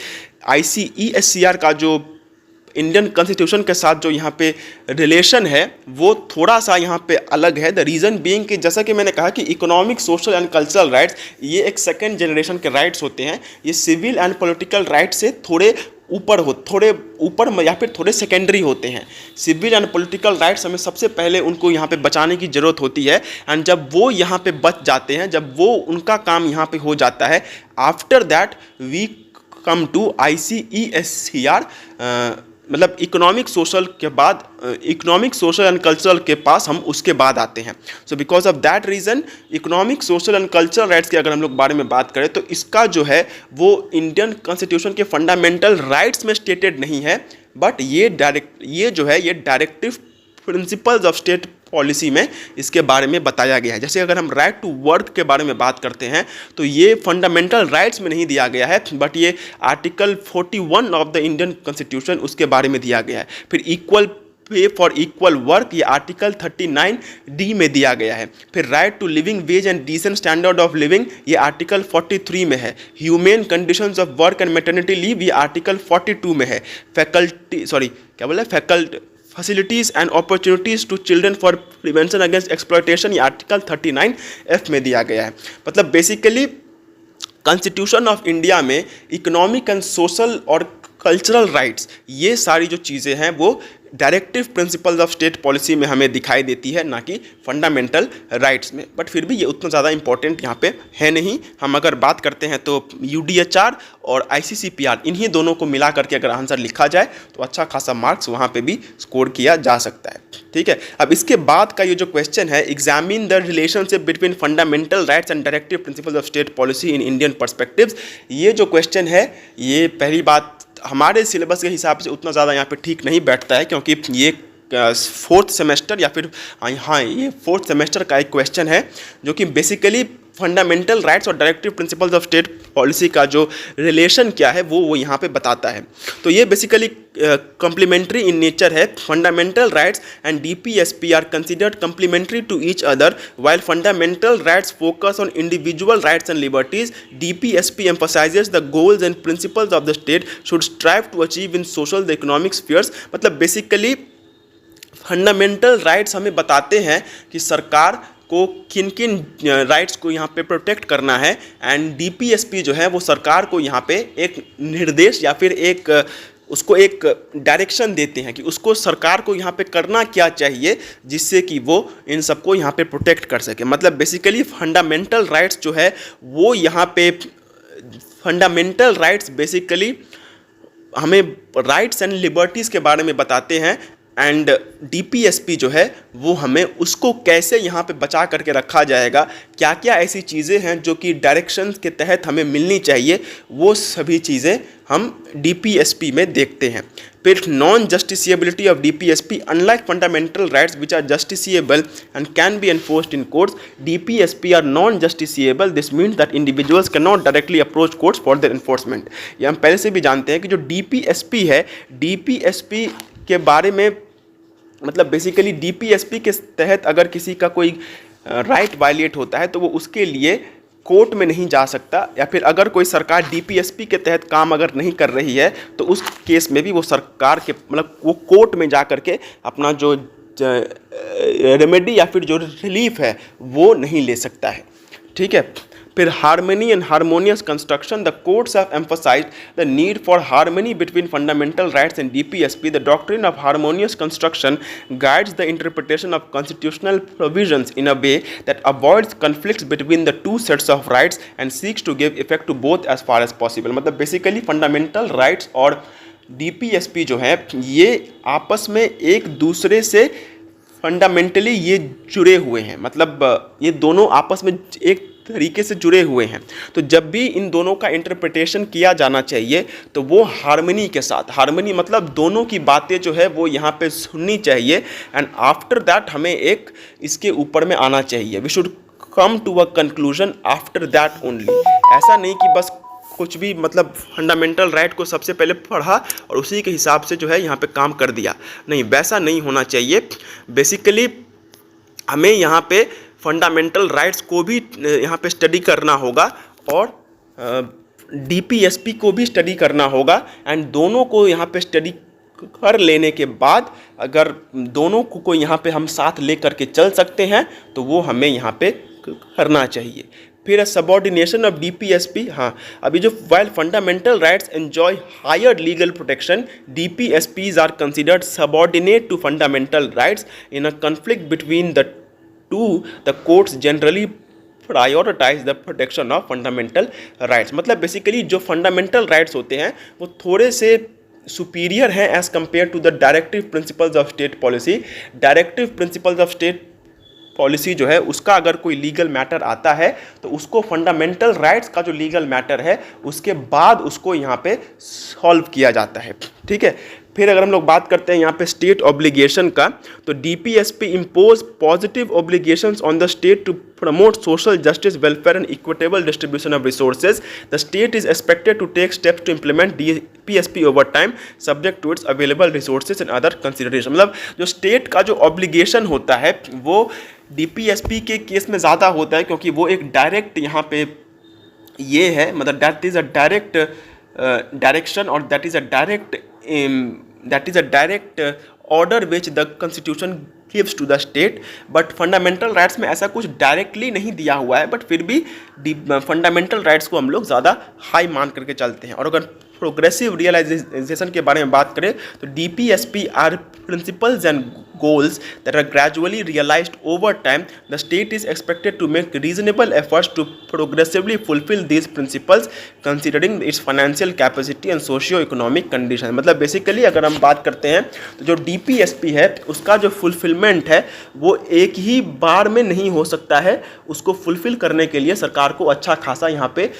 आईसीईएससीआर का जो इंडियन कॉन्स्टिट्यूशन के साथ जो यहाँ पे रिलेशन है वो थोड़ा सा यहाँ पे अलग है। द रीज़न बीइंग कि जैसा कि मैंने कहा कि economic, social and cultural rights ये एक सेकेंड जनरेशन के राइट्स होते हैं। ये सिविल एंड पॉलिटिकल राइट्स से थोड़े ऊपर या फिर थोड़े सेकेंडरी होते हैं। सिविल एंड पॉलिटिकल राइट्स हमें सबसे पहले उनको यहाँ पे बचाने की ज़रूरत होती है, एंड जब वो यहाँ पे बच जाते हैं, जब वो उनका काम यहाँ पे हो जाता है, after that we come to ICESCR, मतलब इकोनॉमिक, सोशल के बाद इकोनॉमिक, सोशल एंड कल्चरल के पास हम उसके बाद आते हैं। सो because of that reason economic, social and cultural rights के अगर हम लोग बारे में बात करें तो इसका जो है वो इंडियन कॉन्स्टिट्यूशन के फंडामेंटल राइट्स में स्टेटेड नहीं है, बट ये directive principles of state policy में इसके बारे में बताया गया है। जैसे अगर हम राइट टू वर्क के बारे में बात करते हैं तो ये फंडामेंटल राइट्स में नहीं दिया गया है, बट ये article 41 of the Indian constitution उसके बारे में दिया गया है। फिर equal pay for equal work ये आर्टिकल 39D में दिया गया है। फिर right to living wage and decent standard of living ये आर्टिकल 43 में है। Humane conditions of work and maternity leave ये आर्टिकल 42 में है। Facilities and opportunities to children for prevention against exploitation ये आर्टिकल 39F में दिया गया है। मतलब बेसिकली कॉन्स्टिट्यूशन ऑफ इंडिया में इकोनॉमिक एंड सोशल और कल्चरल राइट्स, ये सारी जो चीज़ें हैं वो directive principles of state policy में हमें दिखाई देती है, ना कि फंडामेंटल राइट्स में। बट फिर भी ये उतना ज़्यादा इंपॉर्टेंट यहाँ पे है नहीं। हम अगर बात करते हैं तो UDHR और ICCPR, इन्हीं दोनों को मिला करके अगर आंसर लिखा जाए तो अच्छा खासा मार्क्स वहाँ पे भी स्कोर किया जा सकता है। ठीक है, अब इसके बाद का ये जो क्वेश्चन है, examine the relationship between fundamental rights and directive principles of state policy in Indian perspectives, ये जो क्वेश्चन है, ये पहली बात हमारे सिलेबस के हिसाब से उतना ज़्यादा यहाँ पे ठीक नहीं बैठता है, क्योंकि ये 4th सेमेस्टर या फिर हाँ ये 4th सेमेस्टर का एक क्वेश्चन है जो कि बेसिकली फंडामेंटल राइट्स और directive principles of state policy का जो रिलेशन क्या है वो यहाँ पे बताता है। तो ये बेसिकली कम्प्लीमेंट्री इन नेचर है। Fundamental rights and DPSP are considered complementary to each other, while fundamental rights focus on individual rights and liberties, DPSP emphasizes the goals and principles of the state should strive to achieve in social the economic spheres। मतलब basically fundamental rights हमें बताते हैं कि सरकार को किन किन rights को यहाँ पे प्रोटेक्ट करना है, एंड DPSP जो है वो सरकार को यहाँ पे एक निर्देश या फिर एक उसको एक डायरेक्शन देते हैं कि उसको सरकार को यहाँ पे करना क्या चाहिए जिससे कि वो इन सबको यहाँ पे प्रोटेक्ट कर सके। मतलब बेसिकली फंडामेंटल राइट्स जो है वो यहाँ पे फंडामेंटल राइट्स बेसिकली हमें राइट्स एंड लिबर्टीज़ के बारे में बताते हैं, एंड DPSP जो है वो हमें उसको कैसे यहाँ पे बचा करके रखा जाएगा, क्या क्या ऐसी चीज़ें हैं जो कि डायरेक्शंस के तहत हमें मिलनी चाहिए, वो सभी चीज़ें हम DPSP में देखते हैं। फिर non justiciability of DPSP, unlike fundamental rights which are justiciable and can be enforced in courts, DPSP are non justiciable. This means that individuals can not directly approach courts for their enforcement. ये हम पहले से भी जानते हैं कि जो DPSP है, DPSP के बारे में मतलब बेसिकली DPSP के तहत अगर किसी का कोई राइट वायलेट होता है तो वो उसके लिए कोर्ट में नहीं जा सकता, या फिर अगर कोई सरकार DPSP के तहत काम अगर नहीं कर रही है तो उस केस में भी वो सरकार के मतलब वो कोर्ट में जा कर के अपना जो रेमेडी या फिर जो रिलीफ है वो नहीं ले सकता है। ठीक है, फिर harmony and harmonious construction, the courts have emphasised the need for harmony between fundamental rights and DPSP। The doctrine of harmonious construction guides the interpretation of constitutional provisions in a way that avoids conflicts between the two sets of rights and seeks to give effect to both as far as possible. मतलब basically fundamental rights और DPSP जो है ये आपस में एक दूसरे से फंडामेंटली ये जुड़े हुए हैं, मतलब ये दोनों आपस में एक तरीके से जुड़े हुए हैं। तो जब भी इन दोनों का इंटरप्रिटेशन किया जाना चाहिए तो वो हार्मनी के साथ, हार्मनी मतलब दोनों की बातें जो है वो यहाँ पे सुननी चाहिए, एंड आफ्टर दैट हमें एक इसके ऊपर में आना चाहिए। We should come to a conclusion after that only. ऐसा नहीं कि बस कुछ भी मतलब फंडामेंटल राइट को सबसे पहले पढ़ा और उसी के हिसाब से जो है यहाँ पे काम कर दिया, नहीं, वैसा नहीं होना चाहिए। बेसिकली हमें यहाँ पे फंडामेंटल राइट्स को भी यहाँ पे स्टडी करना होगा और DPSP को भी स्टडी करना होगा, एंड दोनों को यहाँ पे स्टडी कर लेने के बाद अगर दोनों को यहाँ पे हम साथ ले करके चल सकते हैं तो वो हमें यहाँ पे करना चाहिए। फिर सबऑर्डिनेशन ऑफ DPSP, हाँ अभी जो while fundamental rights enjoy higher legal protection, DPSPs are considered subordinate to fundamental rights in a conflict between the two, the courts generally prioritise the protection of fundamental rights. मतलब basically जो fundamental rights होते हैं वो थोड़े से superior हैं as compare to the directive principles of state policy. Directive principles of state policy जो है उसका अगर कोई लीगल मैटर आता है तो उसको फंडामेंटल राइट्स का जो लीगल मैटर है उसके बाद उसको यहाँ पे सॉल्व किया जाता है। ठीक है, फिर अगर हम लोग बात करते हैं यहाँ पे स्टेट ऑब्लिगेशन का, तो DPSP impose positive obligations on the state to promote social justice, welfare and equitable distribution of resources. The state is expected to take steps to implement DPSP over time subject to its available resources and other consideration. मतलब जो state का जो obligation होता है वो DPSP के case में ज़्यादा होता है क्योंकि वो एक डायरेक्ट यहाँ पे ये है, मतलब that is a direct direction और that is a direct order which the constitution gives to the state, but fundamental rights में ऐसा कुछ डायरेक्टली नहीं दिया हुआ है, बट फिर भी फंडामेंटल राइट्स को हम लोग ज़्यादा हाई मान करके चलते हैं। और अगर प्रोग्रेसिव रियलाइजेशन के बारे में बात करें तो DPSP are principles and goals that are gradually realized over time. The state is expected to make reasonable efforts to progressively fulfill these principles considering its financial capacity and socio-economic condition. मतलब basically अगर हम बात करते हैं तो जो DPSP है उसका जो फुलफिलमेंट है वो एक ही बार में नहीं हो सकता है। उसको फुलफिल करने के लिए सरकार को अच्छा खासा यहाँ पे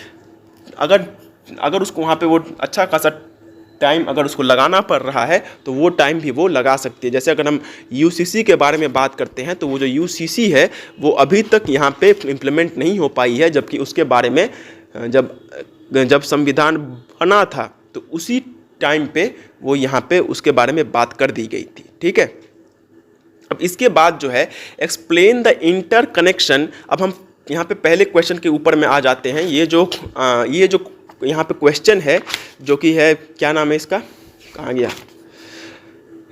अगर उसको वहाँ पे वो अच्छा खासा टाइम अगर उसको लगाना पड़ रहा है तो वो टाइम भी वो लगा सकती है। जैसे अगर हम UCC के बारे में बात करते हैं तो वो जो UCC है वो अभी तक यहाँ पे इम्प्लीमेंट नहीं हो पाई है, जबकि उसके बारे में जब संविधान बना था तो उसी टाइम पे वो यहाँ पे उसके बारे में बात कर दी गई थी। ठीक है, अब इसके बाद जो है एक्सप्लेन द इंटर कनेक्शन। अब हम यहाँ पे पहले क्वेश्चन के ऊपर में आ जाते हैं। ये जो यहाँ पे क्वेश्चन है जो कि है, क्या नाम है इसका, कहाँ गया,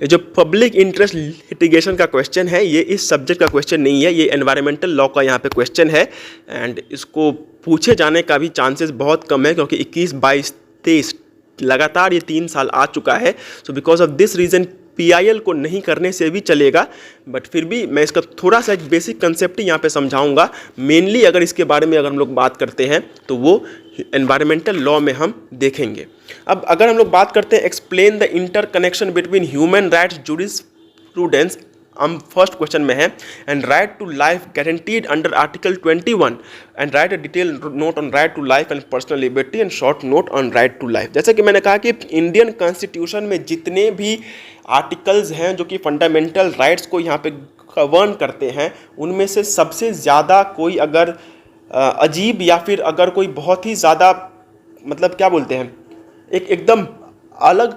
ये जो पब्लिक इंटरेस्ट लिटिगेशन का क्वेश्चन है, ये इस सब्जेक्ट का क्वेश्चन नहीं है, ये एनवायरमेंटल लॉ का यहाँ पे क्वेश्चन है। एंड इसको पूछे जाने का भी चांसेस बहुत कम है क्योंकि 21, 22, 23 लगातार ये 3 साल आ चुका है। So because of this reason PIL को नहीं करने से भी चलेगा, बट फिर भी मैं इसका थोड़ा सा एक बेसिक कंसेप्ट ही यहाँ पे समझाऊंगा। मेनली अगर इसके बारे में अगर हम लोग बात करते हैं तो वो एनवायरमेंटल लॉ में हम देखेंगे। अब अगर हम लोग बात करते हैं explain the interconnection between human rights jurisprudence, हम फर्स्ट क्वेश्चन में है and right to life guaranteed under article 21 and right a detail note on right to life and personal liberty and short note on right to life. जैसे कि मैंने कहा कि Indian constitution में जितने भी आर्टिकल्स हैं जो कि फंडामेंटल राइट्स को यहाँ पे गवर्न करते हैं, उनमें से सबसे ज़्यादा कोई अगर अजीब या फिर अगर कोई बहुत ही ज़्यादा मतलब क्या बोलते हैं एकदम अलग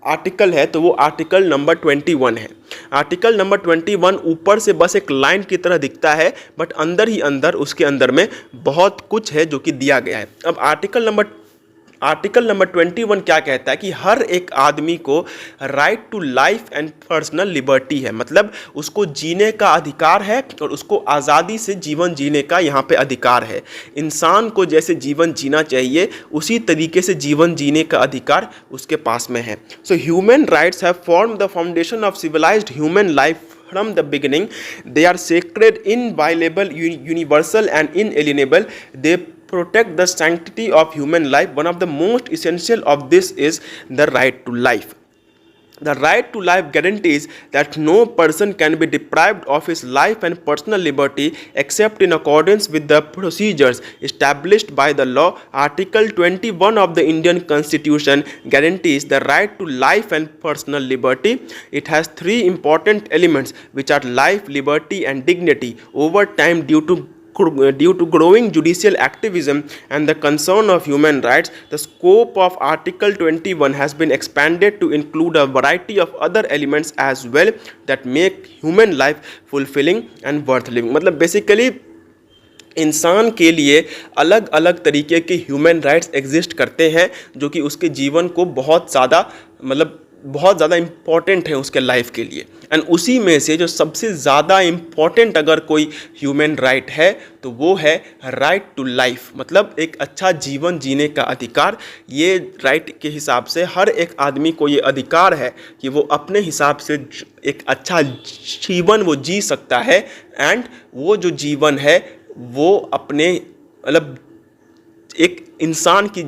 आर्टिकल है तो वो आर्टिकल नंबर 21 है। आर्टिकल नंबर 21 ऊपर से बस एक लाइन की तरह दिखता है, बट अंदर ही अंदर उसके अंदर में बहुत कुछ है जो कि दिया गया है। अब आर्टिकल नंबर 21 क्या कहता है कि हर एक आदमी को right to life and personal liberty है, मतलब उसको जीने का अधिकार है और उसको आज़ादी से जीवन जीने का यहाँ पे अधिकार है। इंसान को जैसे जीवन जीना चाहिए उसी तरीके से जीवन जीने का अधिकार उसके पास में है। So human rights have form the foundation of civilised human life from the beginning. They are sacred, inviolable, universal and inalienable. They protect the sanctity of human life. One of the most essential of this is the right to life. The right to life guarantees that no person can be deprived of his life and personal liberty except in accordance with the procedures established by the law. Article 21 of the Indian Constitution guarantees the right to life and personal liberty. It has 3 important elements which are life, liberty and dignity. Over time, due to growing judicial activism and the concern of human rights, the scope of Article 21 has been expanded to include a variety of other elements as well that make human life fulfilling and worth living. मतलब basically इंसान के लिए अलग अलग तरीके के human rights exist करते हैं जो कि उसके जीवन को बहुत ज़्यादा इम्पॉर्टेंट है उसके लाइफ के लिए। एंड उसी में से जो सबसे ज़्यादा इम्पॉर्टेंट अगर कोई ह्यूमन राइट है तो वो है राइट टू लाइफ, मतलब एक अच्छा जीवन जीने का अधिकार। ये राइट के हिसाब से हर एक आदमी को ये अधिकार है कि वो अपने हिसाब से एक अच्छा जीवन वो जी सकता है, एंड वो जो जीवन है वो अपने मतलब एक इंसान की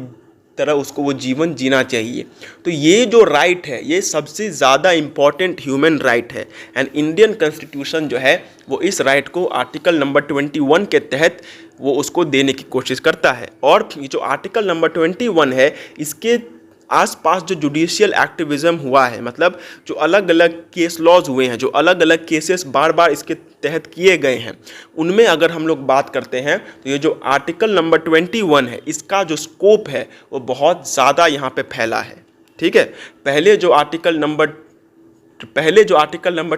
तरह उसको वो जीवन जीना चाहिए। तो ये जो राइट है ये सबसे ज़्यादा इम्पॉर्टेंट ह्यूमन राइट है, एंड इंडियन कॉन्स्टिट्यूशन जो है वो इस राइट को आर्टिकल नंबर 21 के तहत वो उसको देने की कोशिश करता है। और ये जो आर्टिकल नंबर 21 है इसके आसपास जो जुडिशियल एक्टिविज़म हुआ है, मतलब जो अलग अलग केस लॉज हुए हैं, जो अलग अलग केसेस बार बार इसके तहत किए गए हैं, उनमें अगर हम लोग बात करते हैं तो ये जो आर्टिकल नंबर 21 है इसका जो स्कोप है वो बहुत ज़्यादा यहाँ पे फैला है। ठीक है, पहले जो आर्टिकल नंबर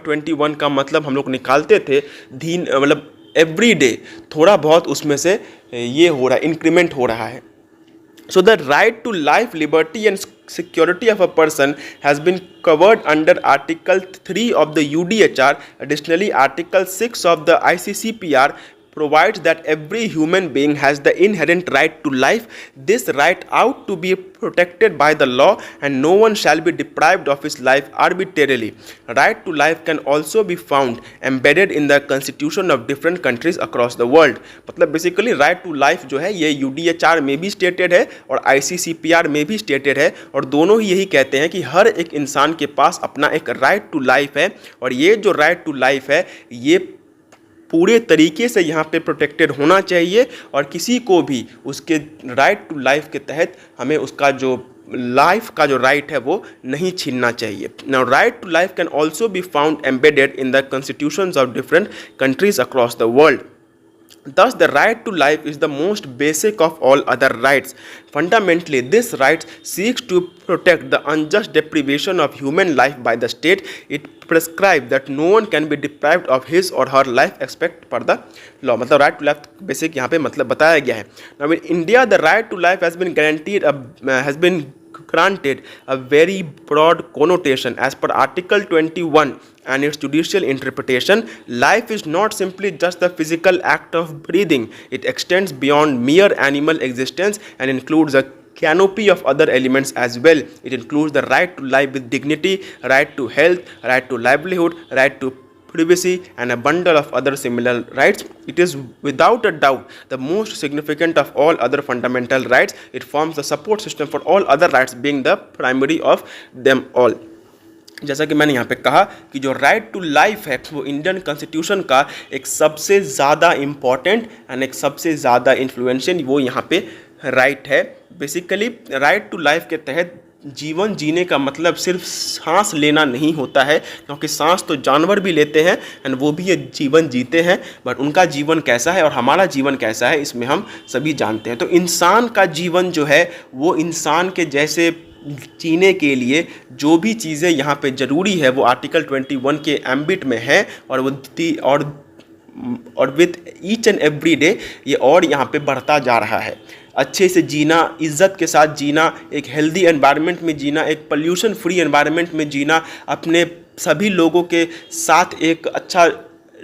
21 का मतलब हम लोग निकालते थे मतलब एवरी डे थोड़ा बहुत उसमें से ये हो रहा है, इंक्रीमेंट हो रहा है। So the right to life, liberty and security of a person has been covered under Article 3 of the UDHR. Additionally, Article 6 of the ICCPR provides that every human being has the inherent right to life. This right ought to be protected by the law, and no one shall be deprived of his life arbitrarily. Right to life can also be found embedded in the constitution of different countries across the world. मतलब basically right to life जो है ये UDHR में भी stated है और ICCPR में भी स्टेटेड है, और दोनों ही यही कहते हैं कि हर एक इंसान के पास अपना एक राइट टू लाइफ है, और ये जो राइट टू लाइफ है ये पूरे तरीके से यहाँ पे प्रोटेक्टेड होना चाहिए, और किसी को भी उसके राइट टू लाइफ के तहत हमें उसका जो लाइफ का जो राइट है वो नहीं छीनना चाहिए. Now right to life can also be found embedded in the constitutions of different countries across the world. Thus, the right to life is the most basic of all other rights. Fundamentally, this right seeks to protect the unjust deprivation of human life by the state. It prescribes that no one can be deprived of his or her life except per the law. मतलब right to life basic यहाँ पे मतलब बताया गया है. Now, in India, the right to life has been granted a very broad connotation. As per Article 21 and its judicial interpretation, life is not simply just the physical act of breathing. It extends beyond mere animal existence and includes a canopy of other elements as well. It includes the right to life with dignity, right to health, right to livelihood, right to privacy, and a bundle of other similar rights. It is without a doubt the most significant of all other fundamental rights. It forms the support system for all other rights, being the primary of them all. जैसा कि मैंने यहाँ पे कहा कि जो right to life है वो इंडियन कॉन्स्टिट्यूशन का एक सबसे ज़्यादा इम्पॉर्टेंट एंड एक सबसे ज़्यादा इन्फ्लुएंशियल वो यहाँ पे राइट है. बेसिकली राइट टू लाइफ के तहत जीवन जीने का मतलब सिर्फ सांस लेना नहीं होता है, क्योंकि सांस तो जानवर भी लेते हैं एंड वो भी ये जीवन जीते हैं, बट उनका जीवन कैसा है और हमारा जीवन कैसा है इसमें हम सभी जानते हैं. तो इंसान का जीवन जो है वो इंसान के जैसे जीने के लिए जो भी चीज़ें यहाँ पे ज़रूरी है वो आर्टिकल 21 के एम्बिट में है, और वो और with each and every day ये और यहाँ पे बढ़ता जा रहा है. अच्छे से जीना, इज़्ज़त के साथ जीना, एक हेल्दी एनवायरनमेंट में जीना, एक पोल्यूशन फ्री एनवायरनमेंट में जीना, अपने सभी लोगों के साथ एक अच्छा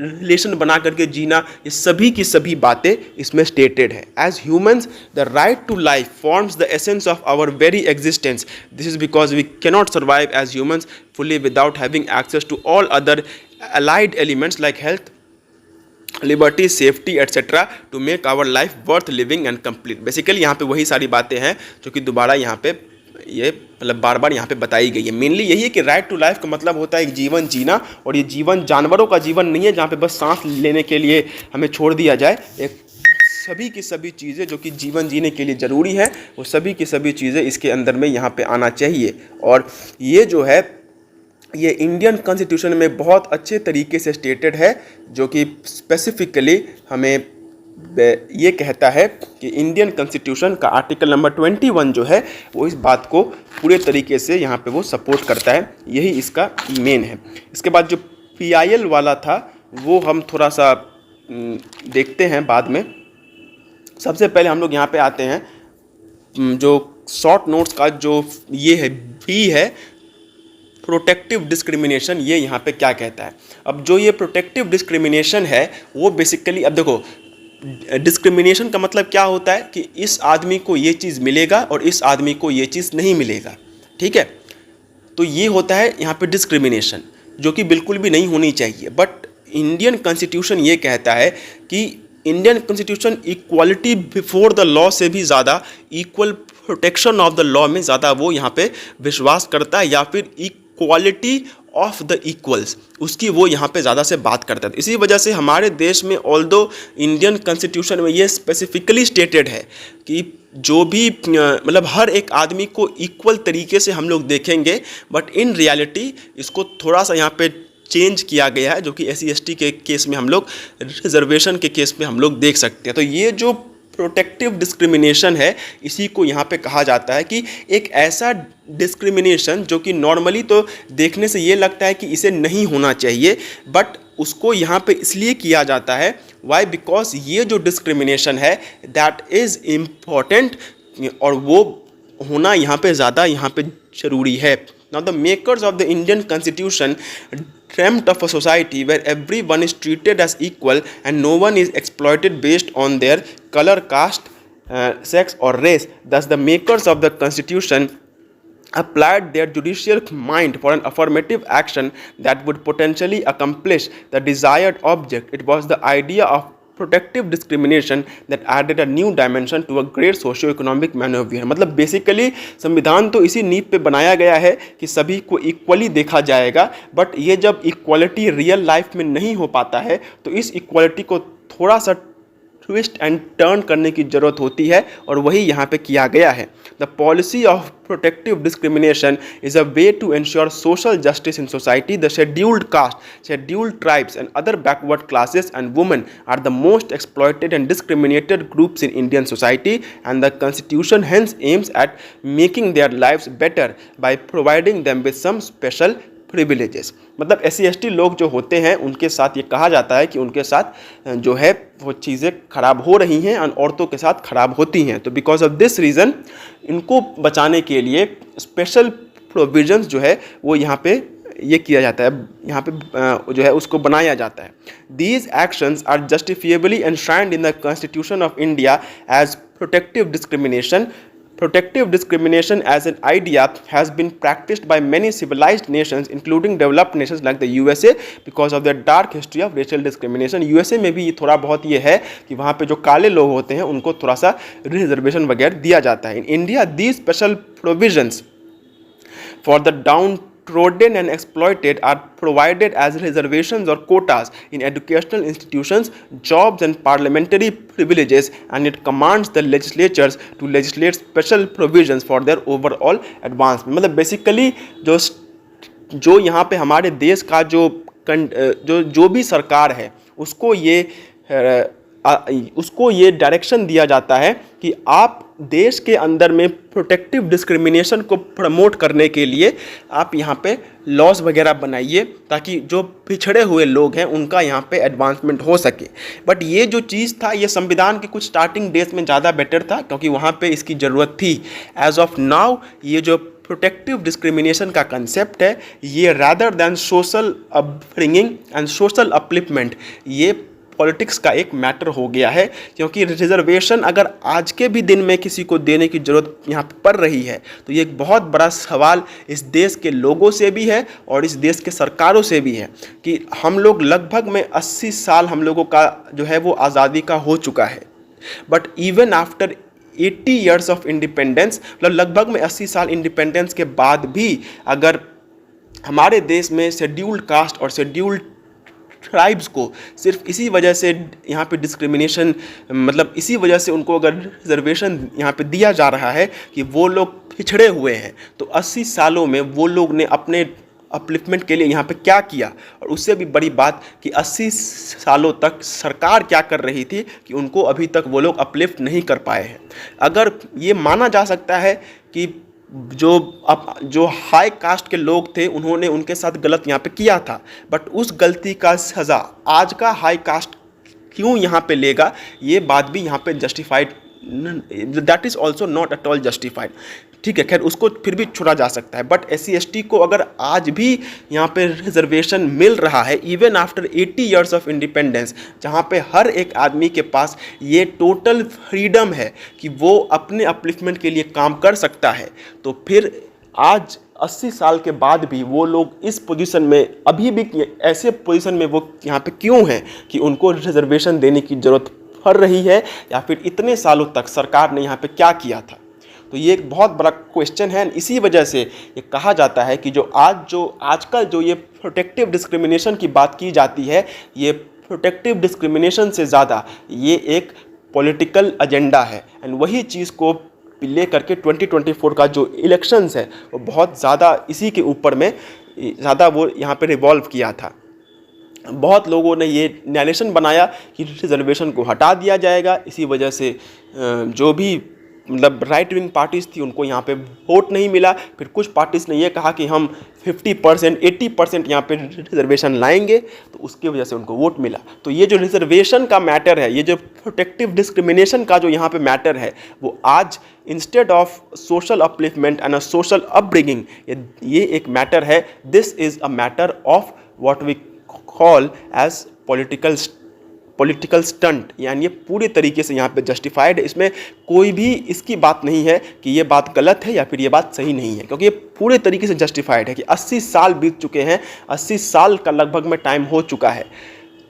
रिलेशन बना करके जीना, ये सभी की सभी बातें इसमें स्टेटेड है. As humans the right to life forms the essence of our very existence. This is because we cannot survive as humans fully without having access to all other allied elements like health, liberty, safety etcetera to make our life worth living and complete. Basically यहाँ पे वही सारी बातें हैं जो कि दोबारा यहाँ पे ये मतलब बार बार यहाँ पे बताई गई है. मेनली यही है कि राइट टू लाइफ का मतलब होता है एक जीवन जीना, और ये जीवन जानवरों का जीवन नहीं है जहाँ पे बस सांस लेने के लिए हमें छोड़ दिया जाए. एक सभी की सभी चीज़ें जो कि जीवन जीने के लिए ज़रूरी है वो सभी की सभी चीज़ें इसके अंदर में यहाँ पे आना चाहिए. और ये जो है ये इंडियन कॉन्स्टिट्यूशन में बहुत अच्छे तरीके से स्टेटेड है, जो कि स्पेसिफिकली हमें ये कहता है कि इंडियन कॉन्स्टिट्यूशन का आर्टिकल नंबर 21 जो है वो इस बात को पूरे तरीके से यहाँ पे वो सपोर्ट करता है. यही इसका मेन है. इसके बाद जो PIL वाला था वो हम थोड़ा सा देखते हैं बाद में. सबसे पहले हम लोग यहाँ पे आते हैं जो शॉर्ट नोट्स का जो ये है भी है प्रोटेक्टिव डिस्क्रिमिनेशन. ये यहाँ पे क्या कहता है. अब जो ये प्रोटेक्टिव डिस्क्रिमिनेशन है वो बेसिकली, अब देखो डिस्क्रिमिनेशन का मतलब क्या होता है कि इस आदमी को ये चीज़ मिलेगा और इस आदमी को ये चीज़ नहीं मिलेगा. ठीक है, तो ये होता है यहाँ पे डिस्क्रिमिनेशन, जो कि बिल्कुल भी नहीं होनी चाहिए. बट इंडियन कॉन्स्टिट्यूशन ये कहता है कि Indian constitution equality before the law से भी ज़्यादा equal protection of the law में ज़्यादा वो यहाँ पे विश्वास करता है, या फिर इक्वालिटी ऑफ द इक्वल्स उसकी वो यहाँ पे ज़्यादा से बात करता है. इसी वजह से हमारे देश में ऑल्दो इंडियन कॉन्स्टिट्यूशन में ये स्पेसिफिकली स्टेटेड है कि जो भी मतलब हर एक आदमी को इक्वल तरीके से हम लोग देखेंगे, बट इन रियलिटी इसको थोड़ा सा यहाँ पे चेंज किया गया है, जो कि SC ST के केस में हम लोग, रिजर्वेशन के केस में हम लोग देख सकते हैं. तो ये जो प्रोटेक्टिव डिस्क्रिमिनेशन है इसी को यहाँ पे कहा जाता है कि एक ऐसा डिस्क्रिमिनेशन जो कि नॉर्मली तो देखने से ये लगता है कि इसे नहीं होना चाहिए, बट उसको यहाँ पे इसलिए किया जाता है. वाई? बिकॉज ये जो डिस्क्रिमिनेशन है दैट इज़ इम्पॉर्टेंट, और वो होना यहाँ पे ज़्यादा यहाँ पे ज़रूरी है। Now the makers of the Indian constitution dreamt of a society where everyone is treated as equal and no one is exploited based on their color, caste, sex or race. Thus the makers of the constitution applied their judicial mind for an affirmative action that would potentially accomplish the desired object. It was the idea of protective discrimination that added a new dimension to a great socio economic manoeuvre. मतलब basically संविधान तो इसी नींव पे बनाया गया है कि सभी को इक्वली देखा जाएगा, बट ये जब इक्वलिटी रियल लाइफ में नहीं हो पाता है तो इस इक्वलिटी को थोड़ा सा ट्विस्ट एंड टर्न करने की ज़रूरत होती है, और वही यहाँ पे किया गया है। The policy of protective discrimination is a way to ensure social justice in society. The scheduled caste, scheduled tribes and other backward classes and women are the most exploited and discriminated groups in Indian society and the constitution hence aims at making their lives better by providing them with some special privileges. मतलब SC/ST लोग जो होते हैं उनके साथ ये कहा जाता है कि उनके साथ जो है वो चीज़ें खराब हो रही हैं और औरतों के साथ खराब होती हैं, तो बिकॉज ऑफ दिस रीज़न इनको बचाने के लिए स्पेशल प्रोविजंस जो है वो यहाँ पे ये किया जाता है, यहाँ पे जो है उसको बनाया जाता है। These actions are justifiably enshrined in the constitution of India as protective discrimination. Protective discrimination as an idea has been practiced by many civilized nations, including developed nations like the USA, because of their dark history of racial discrimination. USA में भी ये थोड़ा बहुत ये है कि वहाँ पे जो काले लोग होते हैं उनको थोड़ा सा रिजर्वेशन वगैरह दिया जाता है। In India, these special provisions for the downtrodden and exploited are provided as reservations or quotas in educational institutions, jobs and parliamentary privileges, and it commands the legislatures to legislate special provisions for their overall advancement. मतलब basically जो यहाँ पे हमारे देश का जो भी सरकार है उसको ये डायरेक्शन दिया जाता है कि आप देश के अंदर में प्रोटेक्टिव डिस्क्रिमिनेशन को प्रमोट करने के लिए आप यहाँ पे लॉज वगैरह बनाइए ताकि जो पिछड़े हुए लोग हैं उनका यहाँ पे एडवांसमेंट हो सके। बट ये जो चीज़ था ये संविधान के कुछ स्टार्टिंग डेज में ज़्यादा बेटर था क्योंकि वहाँ पे इसकी ज़रूरत थी। एज ऑफ नाउ ये जो प्रोटेक्टिव डिस्क्रिमिनेशन का कंसेप्ट है ये rather than social upbringing and social upliftment ये पॉलिटिक्स का एक मैटर हो गया है, क्योंकि रिजर्वेशन अगर आज के भी दिन में किसी को देने की ज़रूरत यहाँ पर पड़ रही है तो ये एक बहुत बड़ा सवाल इस देश के लोगों से भी है और इस देश के सरकारों से भी है कि हम लोग लगभग में 80 साल हम लोगों का जो है वो आज़ादी का हो चुका है, but even after 80 years of independence, मतलब लगभग में 80 साल इंडिपेंडेंस के बाद भी अगर हमारे देश में शेड्यूल्ड कास्ट और शेड्यूल्ड ट्राइब्स को सिर्फ इसी वजह से यहाँ पे डिस्क्रिमिनेशन, मतलब इसी वजह से उनको अगर रिजर्वेशन यहाँ पे दिया जा रहा है कि वो लोग पिछड़े हुए हैं, तो 80 सालों में वो लोग ने अपने अपलिफ्टमेंट के लिए यहाँ पे क्या किया। और उससे भी बड़ी बात कि 80 सालों तक सरकार क्या कर रही थी कि उनको अभी तक वो लोग अपलिफ्ट नहीं कर पाए हैं। अगर ये माना जा सकता है कि जो हाई कास्ट के लोग थे उन्होंने उनके साथ गलत यहाँ पे किया था, बट उस गलती का सज़ा आज का हाई कास्ट क्यों यहाँ पे लेगा, ये बात भी यहाँ पे justified, that is also not at all justified. ठीक है, खैर उसको फिर भी छोड़ा जा सकता है, बट SC/ST को अगर आज भी यहाँ पे रिजर्वेशन मिल रहा है even after 80 years of independence, जहाँ पे हर एक आदमी के पास ये टोटल फ्रीडम है कि वो अपने अपलिफ्टमेंट के लिए काम कर सकता है, तो फिर आज 80 साल के बाद भी वो लोग इस पोजीशन में अभी भी ऐसे पोजीशन में वो यहाँ पे क्यों हैं कि उनको रिजर्वेशन देने की ज़रूरत पड़ रही है, या फिर इतने सालों तक सरकार ने यहाँ पे क्या किया था। तो ये एक बहुत बड़ा क्वेश्चन है। इसी वजह से ये कहा जाता है कि जो आजकल जो ये प्रोटेक्टिव डिस्क्रिमिनेशन की बात की जाती है, ये प्रोटेक्टिव डिस्क्रिमिनेशन से ज़्यादा ये एक पॉलिटिकल एजेंडा है, एंड वही चीज़ को ले करके 2024 का जो इलेक्शंस है वो बहुत ज़्यादा इसी के ऊपर में ज़्यादा वो यहाँ पे रिवॉल्व किया था। बहुत लोगों ने ये नैरेशन बनाया कि रिजर्वेशन को हटा दिया जाएगा, इसी वजह से जो भी मतलब राइट विंग पार्टीज़ थी उनको यहाँ पे वोट नहीं मिला। फिर कुछ पार्टीज़ ने ये कहा कि हम 50% 80% यहाँ पे रिजर्वेशन लाएंगे, तो उसकी वजह से उनको वोट मिला। तो ये जो रिजर्वेशन का मैटर है, ये जो प्रोटेक्टिव डिस्क्रिमिनेशन का जो यहाँ पे मैटर है, वो आज instead of social upliftment and a social upbringing, ये एक मैटर है। This is a matter of what we call as political stunt, यानी ये पूरी तरीके से यहाँ पे जस्टिफाइड है। इसमें कोई भी इसकी बात नहीं है कि ये बात गलत है या फिर ये बात सही नहीं है, क्योंकि ये पूरे तरीके से जस्टिफाइड है कि 80 साल बीत चुके हैं, 80 साल का लगभग में टाइम हो चुका है,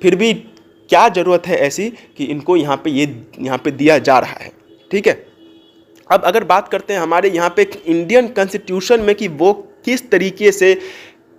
फिर भी क्या ज़रूरत है ऐसी कि इनको यहाँ पे दिया जा रहा है। ठीक है, अब अगर बात करते हैं हमारे यहाँ पे इंडियन कॉन्स्टिट्यूशन में कि वो किस तरीके से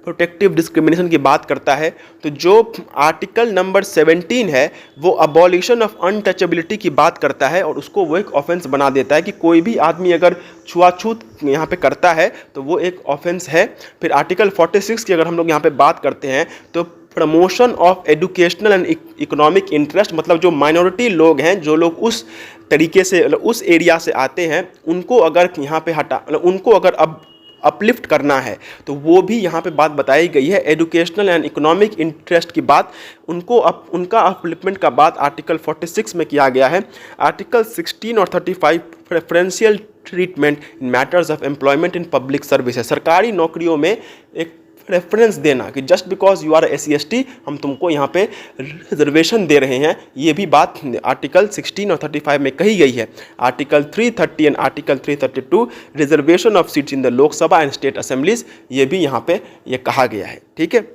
प्रोटेक्टिव डिस्क्रिमिनेशन की बात करता है, तो जो आर्टिकल नंबर 17 है वो अबॉलिशन ऑफ अनटचेबिलिटी की बात करता है और उसको वो एक ऑफेंस बना देता है कि कोई भी आदमी अगर छुआछूत यहाँ पे करता है तो वो एक ऑफेंस है। फिर आर्टिकल 46 की अगर हम लोग यहाँ पे बात करते हैं तो promotion of educational and economic interest, मतलब जो माइनॉरिटी लोग हैं, जो लोग उस तरीके से उस एरिया से आते हैं, उनको अगर यहाँ पे उनको अगर अब अपलिफ्ट करना है तो वो भी यहाँ पे बात बताई गई है। एजुकेशनल एंड इकोनॉमिक इंटरेस्ट की बात उनका अपलिफ्टमेंट का बात आर्टिकल 46 में किया गया है। आर्टिकल 16 और 35 preferential treatment in matters of employment in public services, सरकारी नौकरियों में एक रेफरेंस देना कि just because you are SC/ST हम तुमको यहाँ पे रिजर्वेशन दे रहे हैं, ये भी बात आर्टिकल 16 और 35 में कही गई है। Article 330 and article 332 reservation of seats in the Lok Sabha and state assemblies, ये भी यहाँ पे ये कहा गया है। ठीक है,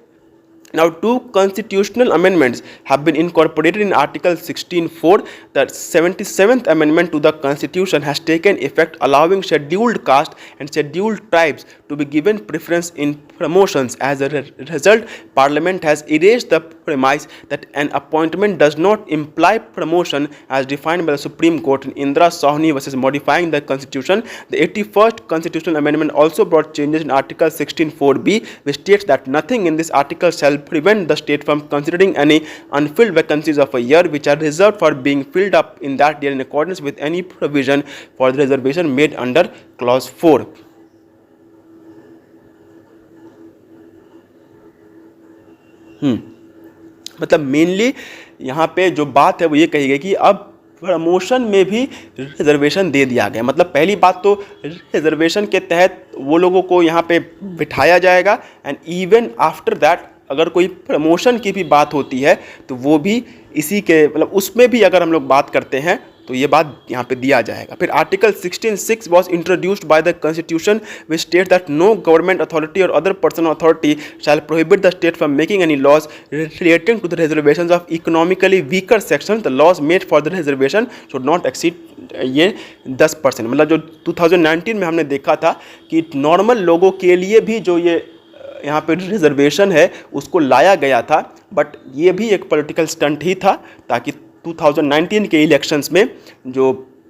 now 2 constitutional amendments have been incorporated in Article 16(4). The 77th Amendment to the Constitution has taken effect, allowing scheduled caste and scheduled tribes to be given preference in promotions. As a result, Parliament has erased the premise that an appointment does not imply promotion as defined by the Supreme Court in Indira Sawhney versus modifying the Constitution. The 81st Constitutional Amendment also brought changes in Article 16(4)(b), which states that nothing in this article shall prevent the state from considering any unfilled vacancies of a year which are reserved for being filled up in that year in accordance with any provision for the reservation made under clause 4. मतलब mainly यहाँ पे जो बात है वो ये कही गई कि अब प्रमोशन में भी रिजर्वेशन दे दिया गया। मतलब पहली बात तो रिजर्वेशन के तहत वो लोगों को यहाँ पे बिठाया जाएगा, एंड इवन आफ्टर दैट अगर कोई प्रमोशन की भी बात होती है तो वो भी इसी के मतलब उसमें भी अगर हम लोग बात करते हैं तो ये बात यहाँ पे दिया जाएगा। फिर article 16(6) was introduced by the Constitution which states that no government authority or other personal authority shall prohibit the state from making any laws relating to the reservations of economically weaker sections. The laws made for the reservation should not exceed ये 10%। मतलब जो 2019 में हमने देखा था कि normal लोगों के लिए भी जो ये यहाँ पे रिजर्वेशन है उसको लाया गया था, बट ये भी एक पॉलिटिकल स्टंट ही था ताकि 2019 के इलेक्शंस में जो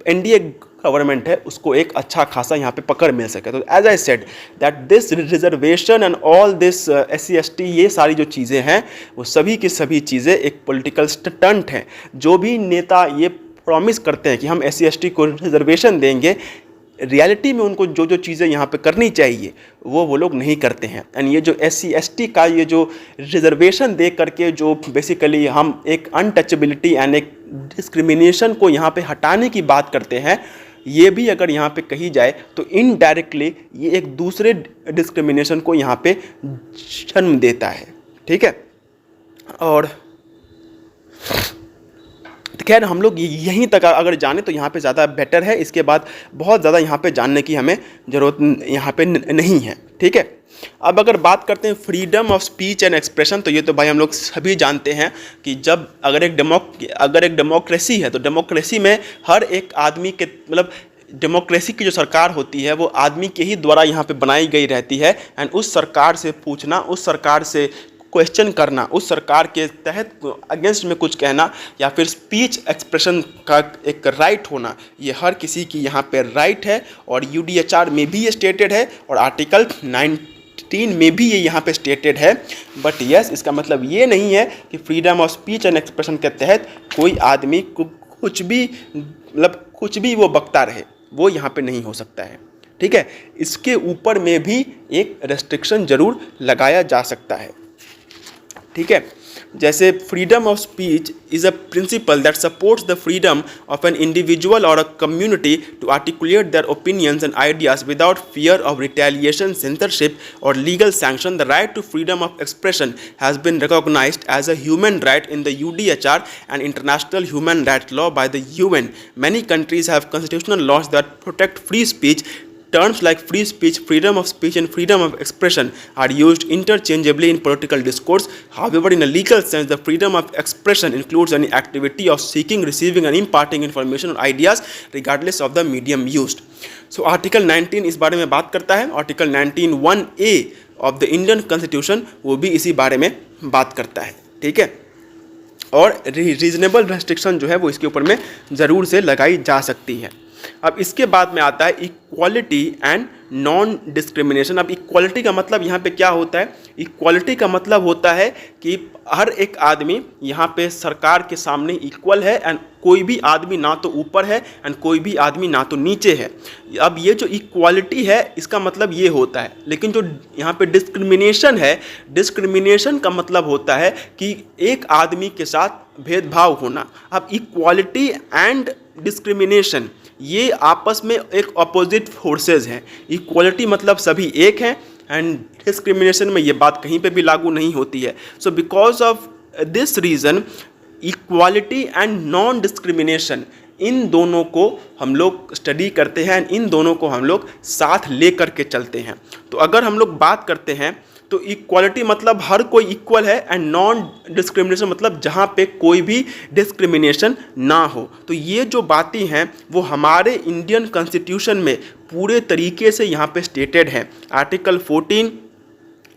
NDA गवर्नमेंट है उसको एक अच्छा खासा यहाँ पे पकड़ मिल सके। तो as I said that this reservation and all this SC/ST ये सारी जो चीज़ें हैं वो सभी की सभी चीज़ें एक पॉलिटिकल स्टंट हैं। जो भी नेता ये प्रॉमिस करते हैं कि हम SC/ST को रिजर्वेशन देंगे, रियलिटी में उनको जो जो चीज़ें यहाँ पे करनी चाहिए वो लोग नहीं करते हैं। एंड ये जो SC/ST का ये जो रिजर्वेशन दे करके जो बेसिकली हम एक अनटचेबिलिटी एंड एक डिस्क्रिमिनेशन को यहाँ पे हटाने की बात करते हैं, ये भी अगर यहाँ पे कही जाए तो इनडायरेक्टली ये एक दूसरे डिस्क्रिमिनेशन को यहाँ पे जन्म देता है। ठीक है, और खैर हम लोग यहीं तक अगर जाने तो यहाँ पे ज़्यादा बेटर है, इसके बाद बहुत ज़्यादा यहाँ पे जानने की हमें ज़रूरत यहाँ पे नहीं है। ठीक है, अब अगर बात करते हैं freedom of speech and expression, तो ये तो भाई हम लोग सभी जानते हैं कि जब अगर एक डेमोक्रेसी है तो डेमोक्रेसी में हर एक आदमी के मतलब डेमोक्रेसी की जो सरकार होती है वो आदमी के ही द्वारा यहाँ पे बनाई गई रहती है, एंड उस सरकार से पूछना, उस सरकार से क्वेश्चन करना, उस सरकार के तहत अगेंस्ट में कुछ कहना या फिर स्पीच एक्सप्रेशन का एक राइट होना, ये हर किसी की यहाँ पे राइट है। और UDHR में भी ये स्टेटेड है और आर्टिकल 19 में भी ये यहाँ पे स्टेटेड है। बट यस, इसका मतलब ये नहीं है कि freedom of speech and expression के तहत कोई आदमी कुछ भी वो बकता रहे। वो यहाँ पे नहीं हो सकता है। ठीक है, इसके ऊपर में भी एक रेस्ट्रिक्शन जरूर लगाया जा सकता है। ठीक है, जैसे freedom of speech is a principle that supports the freedom of an individual और a community to articulate their opinions and ideas without fear of retaliation, censorship और legal sanction. The right to freedom of expression has been recognised as a human right in the UDHR and international human rights law by the UN. Many countries have constitutional laws that protect free speech. Terms like free speech, freedom of speech, and freedom of expression are used interchangeably in political discourse. However, in a legal sense, the freedom of expression includes any activity of seeking, receiving, and imparting information or ideas, regardless of the medium used. So, Article 19 इस बारे में बात करता है। Article 19(1)(a) of the Indian Constitution वो भी इसी बारे में बात करता है। ठीक है, और रीजनेबल रेस्ट्रिक्शन जो है वो इसके ऊपर में ज़रूर से लगाई जा सकती है। अब इसके बाद में आता है इक्वालिटी एंड नॉन डिस्क्रिमिनेशन। अब इक्वालिटी का मतलब यहाँ पे क्या होता है? इक्वालिटी का मतलब होता है कि हर एक आदमी यहाँ पे सरकार के सामने इक्वल है एंड कोई भी आदमी ना तो ऊपर है एंड कोई भी आदमी ना तो नीचे है। अब ये जो इक्वालिटी है इसका मतलब ये होता है, लेकिन जो यहाँ पे डिस्क्रिमिनेशन है, डिस्क्रिमिनेशन का मतलब होता है कि एक आदमी के साथ भेदभाव होना। अब इक्वालिटी एंड डिस्क्रिमिनेशन ये आपस में एक अपोजिट फोर्सेस हैं। इक्वालिटी मतलब सभी एक हैं एंड डिस्क्रिमिनेशन में ये बात कहीं पे भी लागू नहीं होती है। So because of this reason equality and non discrimination, इन दोनों को हम लोग स्टडी करते हैं, इन दोनों को हम लोग साथ ले करके चलते हैं। तो अगर हम लोग बात करते हैं तो इक्वालिटी मतलब हर कोई इक्वल है एंड नॉन डिस्क्रिमिनेशन मतलब जहाँ पे कोई भी डिस्क्रिमिनेशन ना हो। तो ये जो बातें हैं वो हमारे इंडियन कॉन्स्टिट्यूशन में पूरे तरीके से यहाँ पे स्टेटेड है। Article 14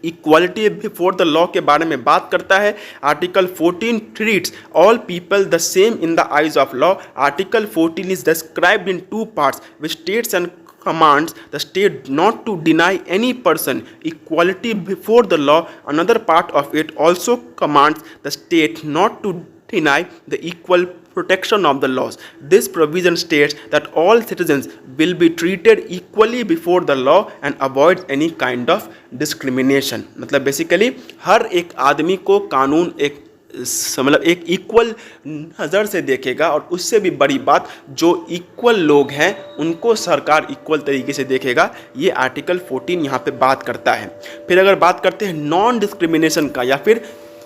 equality before the law के बारे में बात करता है। Article 14 treats all people the same in the eyes of law. Article 14 is described in 2 parts which states and commands the state not to deny any person equality before the law. Another part of it also commands the state not to deny the equal protection of the laws. This provision states that all citizens will be treated equally before the law and avoid any kind of discrimination. मतलब basically हर एक आदमी को कानून एक मतलब एक equal नज़र से देखेगा और उससे भी बड़ी बात जो इक्वल लोग हैं उनको सरकार इक्वल तरीके से देखेगा। ये आर्टिकल 14 यहाँ पे बात करता है। फिर अगर बात करते हैं नॉन डिस्क्रिमिनेशन का या फिर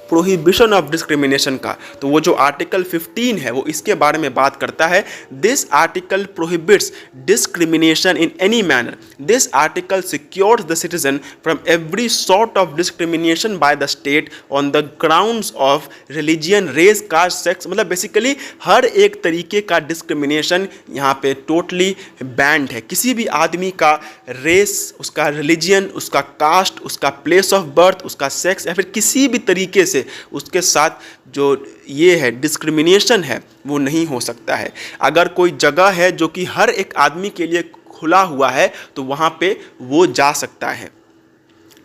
प्रोहिबिशन ऑफ डिस्क्रिमिनेशन का, तो वो जो आर्टिकल 15 है वो इसके बारे में बात करता है। This article prohibits discrimination in any manner. This article secures the citizen from every sort of discrimination by the state on the grounds of religion, race, caste, sex. मतलब बेसिकली हर एक तरीके का डिस्क्रिमिनेशन यहाँ पे टोटली बैंड है। किसी भी आदमी का रेस, उसका रिलीजियन, उसका कास्ट, उसका प्लेस ऑफ बर्थ, उसका सेक्स या फिर किसी भी तरीके से उसके साथ जो ये है डिस्क्रिमिनेशन है वो नहीं हो सकता है। अगर कोई जगह है जो कि हर एक आदमी के लिए खुला हुआ है तो वहाँ पे वो जा सकता है।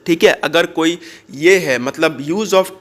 ठीक है, अगर कोई ये है मतलब यूज़ ऑफ,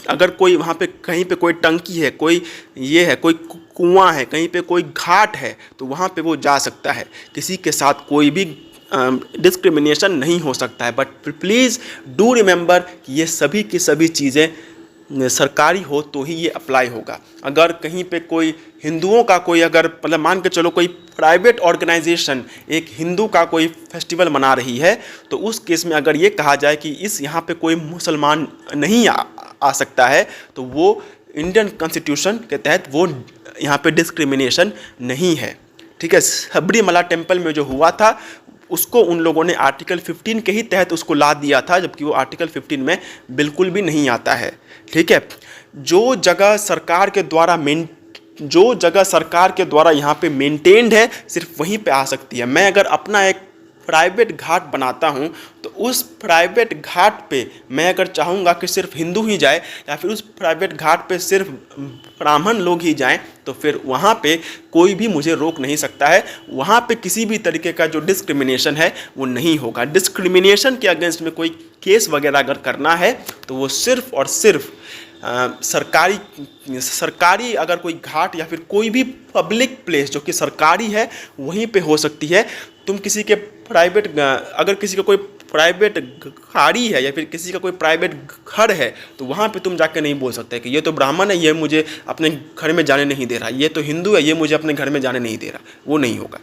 अगर कोई वहाँ पे कहीं पे कोई टंकी है, कोई ये है, कोई कुआं है, कहीं पे कोई घाट है तो वहाँ पे वो जा सकता है। किसी के साथ कोई भी डिस्क्रिमिनेशन नहीं हो सकता है। बट प्लीज़ डू रिमेंबर कि ये सभी की सभी चीज़ें सरकारी हो तो ही ये अप्लाई होगा। अगर कहीं पे कोई हिंदुओं का कोई अगर मतलब मान के चलो कोई प्राइवेट ऑर्गेनाइजेशन एक हिंदू का कोई फेस्टिवल मना रही है तो उस केस में अगर ये कहा जाए कि इस यहाँ पे कोई मुसलमान नहीं आ सकता है तो वो इंडियन कॉन्स्टिट्यूशन के तहत वो यहाँ पे डिस्क्रिमिनेशन नहीं है। ठीक है, सबरीमला टेम्पल में जो हुआ था उसको उन लोगों ने आर्टिकल 15 के ही तहत उसको ला दिया था, जबकि वो आर्टिकल 15 में बिल्कुल भी नहीं आता है। ठीक है, जो जगह सरकार के द्वारा यहाँ पे मेंटेन्ड है सिर्फ वहीं पे आ सकती है। मैं अगर अपना एक प्राइवेट घाट बनाता हूँ तो उस प्राइवेट घाट पे मैं अगर चाहूँगा कि सिर्फ हिंदू ही जाए या फिर उस प्राइवेट घाट पे सिर्फ ब्राह्मण लोग ही जाएं तो फिर वहाँ पे कोई भी मुझे रोक नहीं सकता है। वहाँ पे किसी भी तरीके का जो डिस्क्रिमिनेशन है वो नहीं होगा। डिस्क्रिमिनेशन के अगेंस्ट में कोई केस वगैरह अगर करना है तो वो सिर्फ और सिर्फ सरकारी अगर कोई घाट या फिर कोई भी पब्लिक प्लेस जो कि सरकारी है वहीं पे हो सकती है। तुम किसी के प्राइवेट, अगर किसी का कोई प्राइवेट गाड़ी है या फिर किसी का कोई प्राइवेट घर है तो वहाँ पे तुम जाके नहीं बोल सकते कि ये तो ब्राह्मण है, ये मुझे अपने घर में जाने नहीं दे रहा, ये तो हिंदू है, ये मुझे अपने घर में जाने नहीं दे रहा, वो नहीं होगा।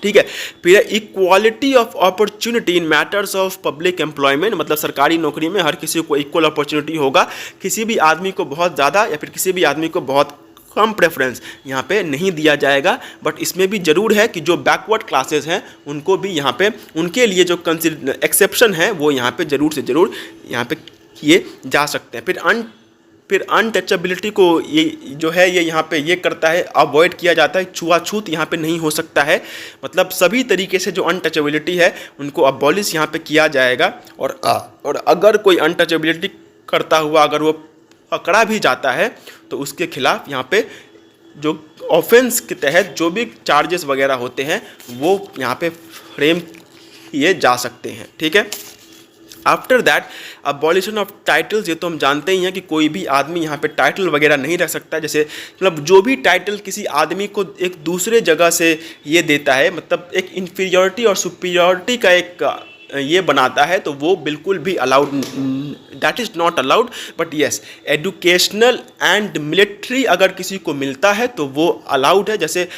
ठीक है। फिर equality of opportunity in matters of public employment, मतलब सरकारी नौकरी में हर किसी को इक्वल अपॉर्चुनिटी होगा, किसी भी आदमी को बहुत ज़्यादा या फिर किसी भी आदमी को बहुत कम प्रेफरेंस यहाँ पे नहीं दिया जाएगा। बट इसमें भी ज़रूर है कि जो बैकवर्ड क्लासेस हैं उनको भी यहाँ पे, उनके लिए जो एक्सेप्शन है वो यहाँ पे ज़रूर से ज़रूर यहाँ पे किए जा सकते हैं। फिर अनटचेबिलिटी को ये जो है ये यहाँ पे ये करता है, अवॉइड किया जाता है, छुआछूत यहाँ पे नहीं हो सकता है। मतलब सभी तरीके से जो अनटचेबिलिटी है उनको अबॉलिश यहाँ पे किया जाएगा। और अगर कोई अनटचेबिलिटी करता हुआ अगर वो पकड़ा भी जाता है तो उसके खिलाफ यहाँ पे जो ऑफेंस के तहत जो भी चार्जेस वगैरह होते हैं वो यहाँ पे फ्रेम किए जा सकते हैं। ठीक है। After that abolition of titles, ये तो हम जानते ही हैं कि कोई भी आदमी यहाँ पे टाइटल वगैरह नहीं रख सकता। जैसे मतलब जो भी टाइटल किसी आदमी को एक दूसरे जगह से ये देता है, मतलब एक इन्फीरियरिटी और सुपीरियरिटी का एक ये बनाता है, तो वो बिल्कुल भी allowed, that is not allowed. But yes, educational and military अगर किसी को मिलता है तो वो अलाउड है। जैसे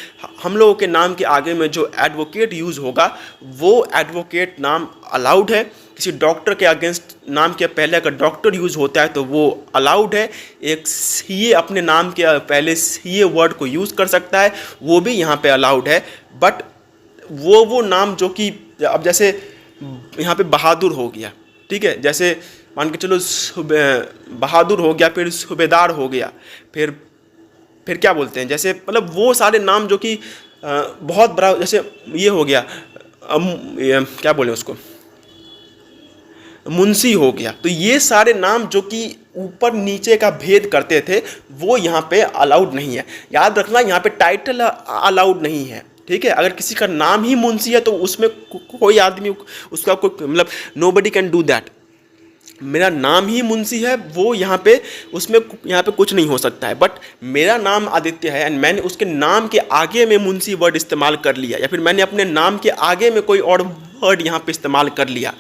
हम लोगों के नाम के आगे में जो एडवोकेट यूज़ होगा वो एडवोकेट नाम अलाउड है। किसी डॉक्टर के अगेंस्ट नाम के पहले अगर डॉक्टर यूज़ होता है तो वो अलाउड है। एक सीए अपने नाम के पहले सीए वर्ड को यूज़ कर सकता है, वो भी यहाँ पे अलाउड है। बट वो नाम जो कि अब जैसे यहाँ पे बहादुर हो गया, ठीक है, जैसे मान के चलो बहादुर हो गया, फिर सूबेदार हो गया, फिर क्या बोलते हैं, जैसे मतलब वो सारे नाम जो कि बहुत बड़ा, जैसे ये हो गया क्या बोले उसको, मुंशी हो गया। तो ये सारे नाम जो कि ऊपर नीचे का भेद करते थे वो यहाँ पे अलाउड नहीं है। याद रखना, यहाँ पे टाइटल अलाउड नहीं है। ठीक है। अगर किसी का नाम ही मुंशी है तो उसमें कोई आदमी उसका कोई मतलब नोबडी कैन डू दैट। मेरा नाम ही मुंशी है, वो यहाँ पे उसमें यहाँ पे कुछ नहीं हो सकता है। बट मेरा नाम आदित्य है एंड मैंने उसके नाम के आगे में मुंशी वर्ड इस्तेमाल कर लिया, या फिर मैंने अपने नाम के आगे में कोई और वर्ड यहाँ पे इस्तेमाल कर लिया,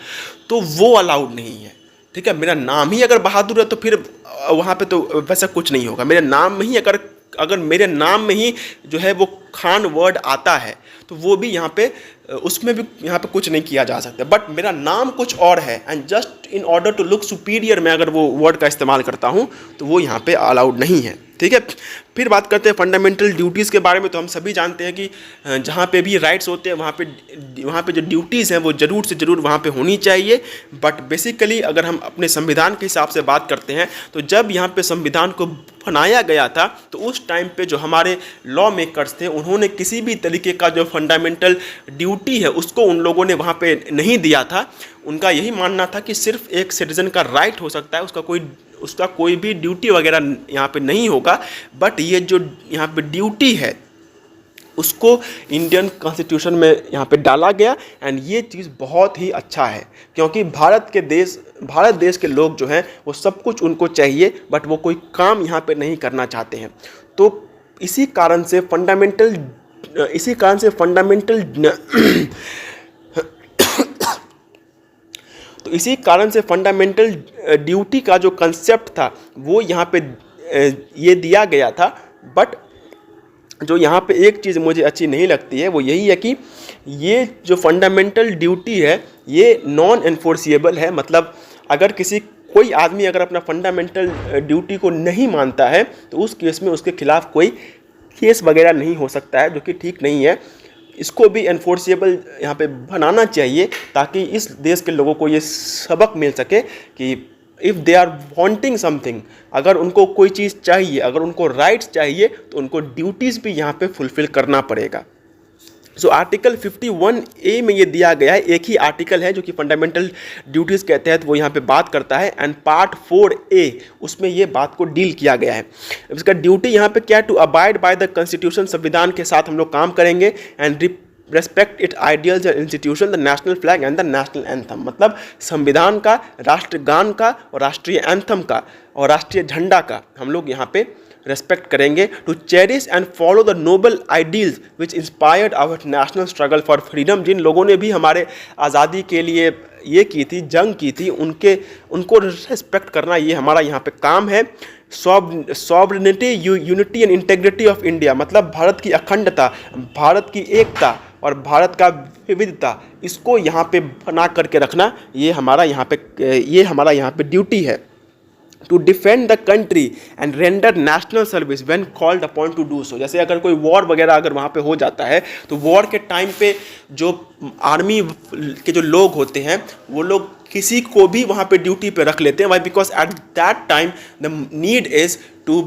तो वो अलाउड नहीं है। ठीक है। मेरा नाम ही अगर बहादुर है तो फिर वहाँ पे तो वैसा कुछ नहीं होगा। मेरे नाम में ही अगर मेरे नाम में ही जो है वो खान वर्ड आता है तो वो भी यहाँ पे उसमें भी यहाँ पे कुछ नहीं किया जा सकता। बट मेरा नाम कुछ और है and just in order to look superior मैं अगर वो वर्ड का इस्तेमाल करता हूँ तो वो यहाँ पे अलाउड नहीं है। ठीक है। फिर बात करते हैं फंडामेंटल ड्यूटीज़ के बारे में। तो हम सभी जानते हैं कि जहाँ पे भी राइट्स होते हैं वहाँ पे जो ड्यूटीज़ हैं वो ज़रूर से ज़रूर वहाँ पे होनी चाहिए। बट बेसिकली अगर हम अपने संविधान के हिसाब से बात करते हैं तो जब यहाँ पे संविधान को बनाया गया था तो उस टाइम पे जो हमारे लॉ मेकर्स थे उन्होंने किसी भी तरीके का जो फंडामेंटल ड्यूटी है उसको उन लोगों ने वहाँ पे नहीं दिया था। उनका यही मानना था कि सिर्फ एक सिटीज़न का राइट हो सकता है, उसका कोई भी ड्यूटी वगैरह यहाँ पे नहीं होगा। बट ये जो यहाँ पे ड्यूटी है उसको इंडियन कॉन्स्टिट्यूशन में यहाँ पे डाला गया एंड ये चीज़ बहुत ही अच्छा है, क्योंकि भारत देश के लोग जो हैं वो सब कुछ उनको चाहिए बट वो कोई काम यहाँ पे नहीं करना चाहते हैं। तो इसी कारण से फंडामेंटल तो इसी कारण से फंडामेंटल ड्यूटी का जो कंसेप्ट था वो यहाँ पे ये दिया गया था। बट जो यहाँ पे एक चीज़ मुझे अच्छी नहीं लगती है वो यही है कि ये जो फंडामेंटल ड्यूटी है ये नॉन एनफोर्सिएबल है। मतलब अगर कोई आदमी अगर अपना फंडामेंटल ड्यूटी को नहीं मानता है तो उस केस में उसके खिलाफ कोई केस वगैरह नहीं हो सकता है, जो कि ठीक नहीं है। इसको भी एनफोर्सिएबल यहाँ पे बनाना चाहिए ताकि इस देश के लोगों को ये सबक मिल सके कि if they are wanting something, अगर उनको कोई चीज़ चाहिए, अगर उनको राइट्स चाहिए तो उनको ड्यूटीज़ भी यहाँ पे फुलफ़िल करना पड़ेगा। सो आर्टिकल 51A में ये दिया गया है, एक ही आर्टिकल है जो कि फंडामेंटल ड्यूटीज़ के तहत वो यहाँ पे बात करता है एंड पार्ट 4A उसमें ये बात को डील किया गया है। इसका ड्यूटी यहाँ पे क्या है, to abide by the constitution, संविधान के साथ हम लोग काम करेंगे and respect it ideals and institution, the national flag and the national anthem. मतलब संविधान का, राष्ट्रगान का और राष्ट्रीय एंथम का और राष्ट्रीय झंडा का हम लोग यहाँ पे रेस्पेक्ट करेंगे। To cherish and follow the noble ideals which inspired our national struggle for freedom. जिन लोगों ने भी हमारे आज़ादी के लिए ये की थी, जंग की थी, उनको रेस्पेक्ट करना ये हमारा यहाँ पे काम है। Sovereignty, unity and integrity of India, मतलब भारत की अखंडता, भारत की एकता और भारत का विविधता, इसको यहाँ पे बना करके रखना ये हमारा यहाँ पे ड्यूटी है। To defend the country and render national service when called upon to do so. जैसे अगर कोई वॉर वगैरह अगर वहाँ पे हो जाता है तो वॉर के टाइम पे जो आर्मी के जो लोग होते हैं वो लोग किसी को भी वहाँ पे ड्यूटी पे रख लेते हैं। Why? Because at that time the need is to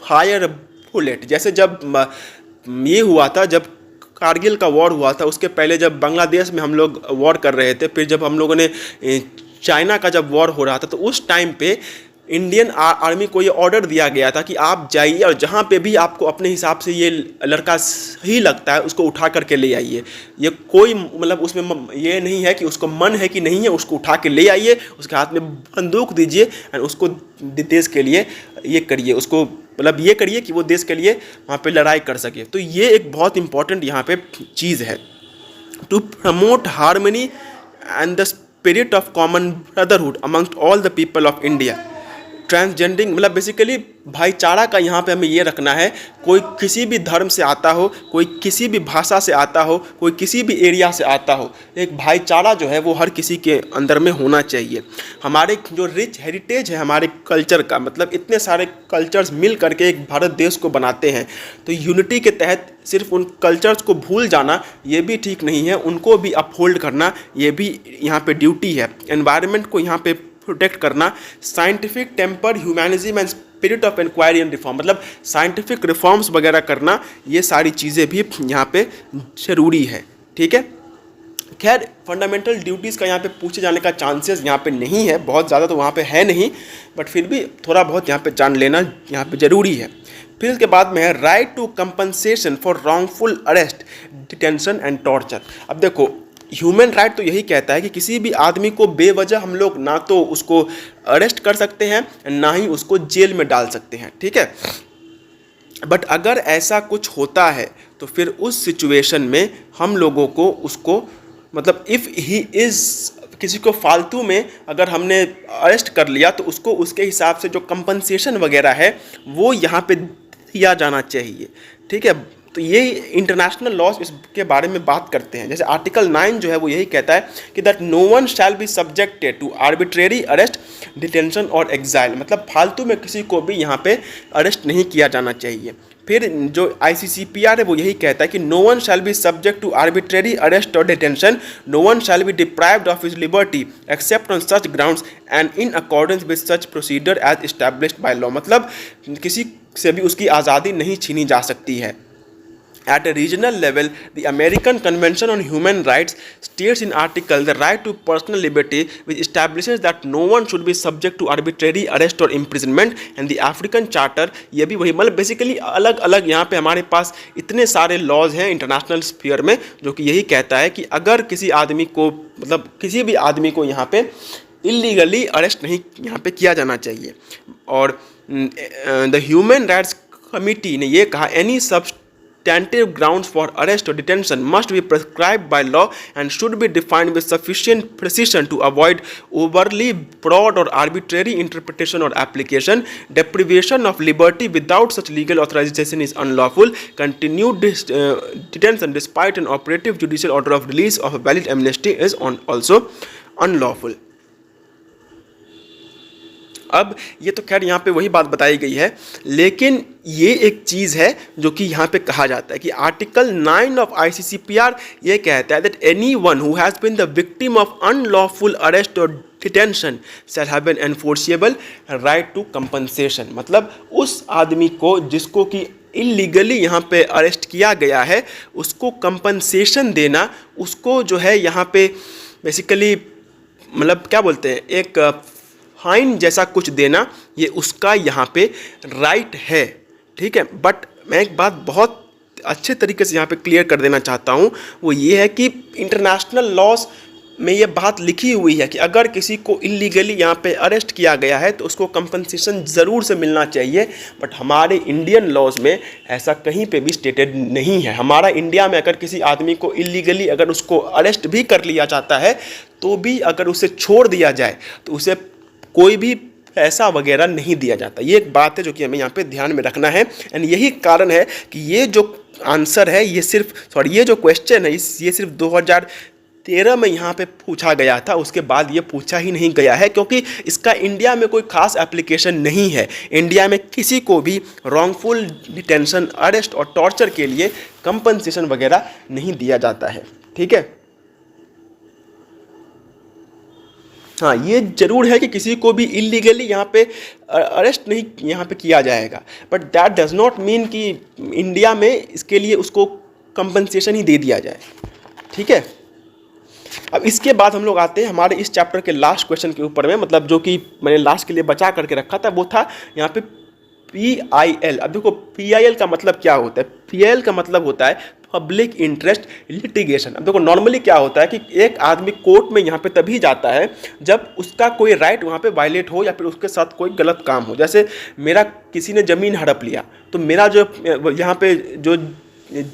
hire bullet. जैसे जब ये हुआ था, जब कारगिल का वॉर हुआ था, उसके पहले जब बांग्लादेश में हम लोग वॉर कर रहे थे, फिर जब हम लोगों ने चाइना का जब वॉर हो रहा था, तो उस टाइम पे इंडियन आर्मी को ये ऑर्डर दिया गया था कि आप जाइए और जहाँ पे भी आपको अपने हिसाब से ये लड़का सही लगता है उसको उठा करके ले आइए। ये कोई मतलब उसमें ये नहीं है कि उसको मन है कि नहीं है, उसको उठा के ले आइए, उसके हाथ में बंदूक दीजिए एंड उसको देश के लिए ये करिए, उसको मतलब ये करिए कि वो देश के लिए वहाँ पे लड़ाई कर सके। तो ये एक बहुत इंपॉर्टेंट यहाँ पे चीज़ है। To promote harmony and the spirit of common brotherhood amongst all the people of India. Transcending मतलब बेसिकली भाईचारा का यहाँ पे हमें ये रखना है। कोई किसी भी धर्म से आता हो, कोई किसी भी भाषा से आता हो, कोई किसी भी एरिया से आता हो, एक भाईचारा जो है वो हर किसी के अंदर में होना चाहिए। हमारे जो रिच हेरिटेज है हमारे कल्चर का, मतलब इतने सारे कल्चर्स मिल करके एक भारत देश को बनाते हैं, तो यूनिटी के तहत सिर्फ उन कल्चर्स को भूल जाना ये भी ठीक नहीं है, उनको भी अपहोल्ड करना ये भी यहाँ पे ड्यूटी है। एनवायरनमेंट को यहाँ पे प्रोटेक्ट करना, scientific temper, humanism and spirit of inquiry and reform, मतलब साइंटिफिक रिफॉर्म्स वगैरह करना, ये सारी चीज़ें भी यहाँ पे ज़रूरी है। ठीक है, खैर फंडामेंटल ड्यूटीज़ का यहाँ पे पूछे जाने का चांसेस यहाँ पे नहीं है, बहुत ज़्यादा तो वहाँ पे है नहीं, बट फिर भी थोड़ा बहुत यहाँ पे जान लेना यहाँ पे ज़रूरी है। फिर उसके बाद में है right to compensation for wrongful arrest, detention and torture. अब देखो ह्यूमन राइट तो यही कहता है कि किसी भी आदमी को बेवजह हम लोग ना तो उसको अरेस्ट कर सकते हैं ना ही उसको जेल में डाल सकते हैं। ठीक है, बट अगर ऐसा कुछ होता है तो फिर उस सिचुएशन में हम लोगों को उसको मतलब इफ़ ही इज़, किसी को फालतू में अगर हमने अरेस्ट कर लिया तो उसको उसके हिसाब से जो कंपनसेशन वगैरह है वो यहाँ पे दिया जाना चाहिए। ठीक है, तो ये इंटरनेशनल लॉज इसके बारे में बात करते हैं। जैसे आर्टिकल 9 जो है वो यही कहता है कि that no one shall be subjected to arbitrary arrest, detention और एग्जाइल, मतलब फालतू में किसी को भी यहाँ पे अरेस्ट नहीं किया जाना चाहिए। फिर जो ICCPR है वो यही कहता है कि no one shall be subject to arbitrary arrest और detention, no one shall be deprived of his liberty except on such grounds and in accordance with such procedure as established by law, मतलब किसी से भी उसकी आज़ादी नहीं छीनी जा सकती है। At a regional level, the American Convention on Human Rights states in article the right to personal liberty, which establishes that no one should be subject to arbitrary arrest or imprisonment, and the African Charter ये भी वही, मतलब basically अलग अलग यहाँ पे हमारे पास इतने सारे लॉज हैं इंटरनेशनल स्फीयर में जो कि यही कहता है कि अगर किसी आदमी को मतलब किसी भी आदमी को यहाँ पे इलीगली अरेस्ट नहीं यहाँ पे किया जाना चाहिए। और द ह्यूमन राइट्स कमिटी ने ये कहा any substantive grounds for arrest or detention must be prescribed by law and should be defined with sufficient precision to avoid overly broad or arbitrary interpretation or application. Deprivation of liberty without such legal authorization is unlawful. Continued detention despite an operative judicial order of release of a valid amnesty is also unlawful. अब ये तो खैर यहाँ पे वही बात बताई गई है, लेकिन ये एक चीज़ है जो कि यहाँ पे कहा जाता है कि आर्टिकल 9 ऑफ ICCPR ये कहता है that any one who has been the victim of unlawful arrest और detention shall have an enforceable right to compensation, मतलब उस आदमी को जिसको कि इलीगली यहाँ पे अरेस्ट किया गया है उसको कंपनसेशन देना, उसको जो है यहाँ पे बेसिकली मतलब क्या बोलते हैं एक फाइन जैसा कुछ देना, ये उसका यहाँ पे राइट है। ठीक है, बट मैं एक बात बहुत अच्छे तरीके से यहाँ पे क्लियर कर देना चाहता हूँ वो ये है कि इंटरनेशनल लॉज में ये बात लिखी हुई है कि अगर किसी को इलीगली यहाँ पे अरेस्ट किया गया है तो उसको कंपनसेशन ज़रूर से मिलना चाहिए। बट हमारे इंडियन लॉज में ऐसा कहीं पे भी स्टेटेड नहीं है। हमारा इंडिया में अगर किसी आदमी को इलीगली अगर उसको अरेस्ट भी कर लिया जाता है तो भी अगर उसे छोड़ दिया जाए तो उसे कोई भी पैसा वगैरह नहीं दिया जाता। ये एक बात है जो कि हमें यहाँ पे ध्यान में रखना है। एंड यही कारण है कि ये जो आंसर है ये जो क्वेश्चन है ये सिर्फ 2013 में यहाँ पे पूछा गया था, उसके बाद ये पूछा ही नहीं गया है क्योंकि इसका इंडिया में कोई खास एप्लीकेशन नहीं है। इंडिया में किसी को भी रॉन्गफुल डिटेंशन, अरेस्ट और टॉर्चर के लिए कंपनसेशन वगैरह नहीं दिया जाता है। ठीक है, हाँ ये जरूर है कि किसी को भी इलीगली यहाँ पे अरेस्ट नहीं यहाँ पे किया जाएगा, but that does not mean कि इंडिया में इसके लिए उसको कंपनसेशन ही दे दिया जाए। ठीक है, अब इसके बाद हम लोग आते हैं हमारे इस चैप्टर के लास्ट क्वेश्चन के ऊपर में, मतलब जो कि मैंने लास्ट के लिए बचा करके रखा था, वो था यहाँ पे PIL। अब देखो PIL का मतलब क्या होता है? PIL का मतलब होता है पब्लिक इंटरेस्ट लिटिगेशन। अब देखो नॉर्मली क्या होता है कि एक आदमी कोर्ट में यहाँ पे तभी जाता है जब उसका कोई राइट वहाँ पे वायलेट हो या फिर उसके साथ कोई गलत काम हो। जैसे मेरा किसी ने ज़मीन हड़प लिया तो मेरा जो यहाँ पे जो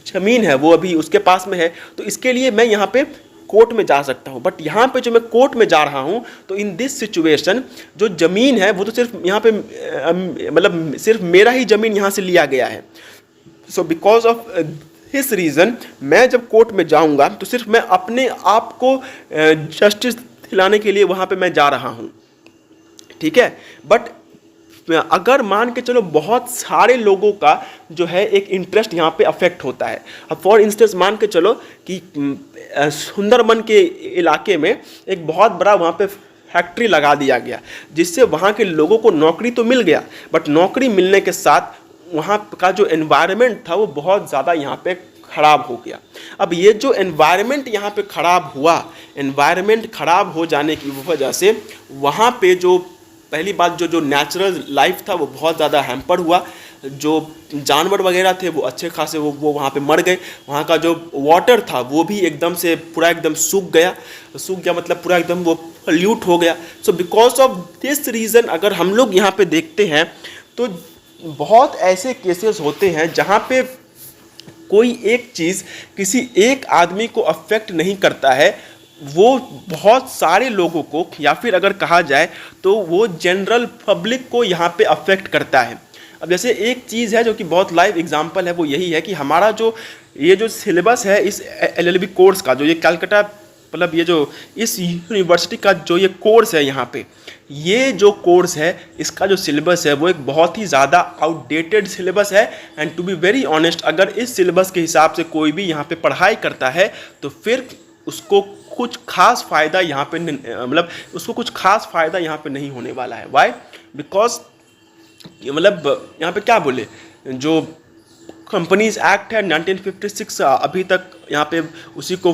ज़मीन है वो अभी उसके पास में है, तो इसके लिए मैं यहाँ पे कोर्ट में जा सकता हूँ। बट यहाँ पे जो मैं कोर्ट में जा रहा हूँ तो इन दिस सिचुएशन जो ज़मीन है वो तो सिर्फ यहाँ पे मतलब सिर्फ मेरा ही ज़मीन यहाँ से लिया गया है। So because of this reason मैं जब कोर्ट में जाऊँगा तो सिर्फ मैं अपने आप को जस्टिस दिलाने के लिए वहाँ पे मैं जा रहा हूँ। ठीक है, बट अगर मान के चलो बहुत सारे लोगों का जो है एक इंटरेस्ट यहाँ पे अफेक्ट होता है। अब फॉर इंस्टेंस मान के चलो कि सुंदरबन के इलाके में एक बहुत बड़ा वहाँ पे फैक्ट्री लगा दिया गया जिससे वहाँ के लोगों को नौकरी तो मिल गया, बट नौकरी मिलने के साथ वहाँ का जो एनवायरनमेंट था वो बहुत ज़्यादा यहाँ पे ख़राब हो गया। अब ये जो एनवायरनमेंट यहाँ पे ख़राब हुआ, एनवायरनमेंट ख़राब हो जाने की वजह से वहाँ पे जो पहली बात जो नेचुरल लाइफ था वो बहुत ज़्यादा हैम्पर हुआ। जो जानवर वगैरह थे वो अच्छे खासे वो वहाँ पे मर गए। वहाँ का जो वाटर था वो भी एकदम से पूरा एकदम सूख गया मतलब पूरा एकदम वो पोल्यूट हो गया। सो बिकॉज ऑफ दिस रीज़न अगर हम लोग यहाँ पे देखते हैं तो बहुत ऐसे केसेस होते हैं जहाँ पे कोई एक चीज़ किसी एक आदमी को अफेक्ट नहीं करता है, वो बहुत सारे लोगों को या फिर अगर कहा जाए तो वो जनरल पब्लिक को यहाँ पे अफेक्ट करता है। अब जैसे एक चीज़ है जो कि बहुत लाइव एग्जांपल है, वो यही है कि हमारा जो ये जो सिलेबस है इस LLB कोर्स का, जो ये कलकत्ता मतलब ये जो इस यूनिवर्सिटी का जो ये कोर्स है यहाँ पे, ये जो कोर्स है इसका जो सिलेबस है वो एक बहुत ही ज़्यादा आउटडेटेड सिलेबस है। And to be very honest अगर इस सिलेबस के हिसाब से कोई भी यहाँ पे पढ़ाई करता है तो फिर उसको कुछ खास फ़ायदा यहाँ पे मतलब उसको कुछ खास फ़ायदा यहाँ पे नहीं होने वाला है। वाई? बिकॉज मतलब यहाँ पे क्या बोले, जो कंपनीज एक्ट है 1956 अभी तक यहाँ पे उसी को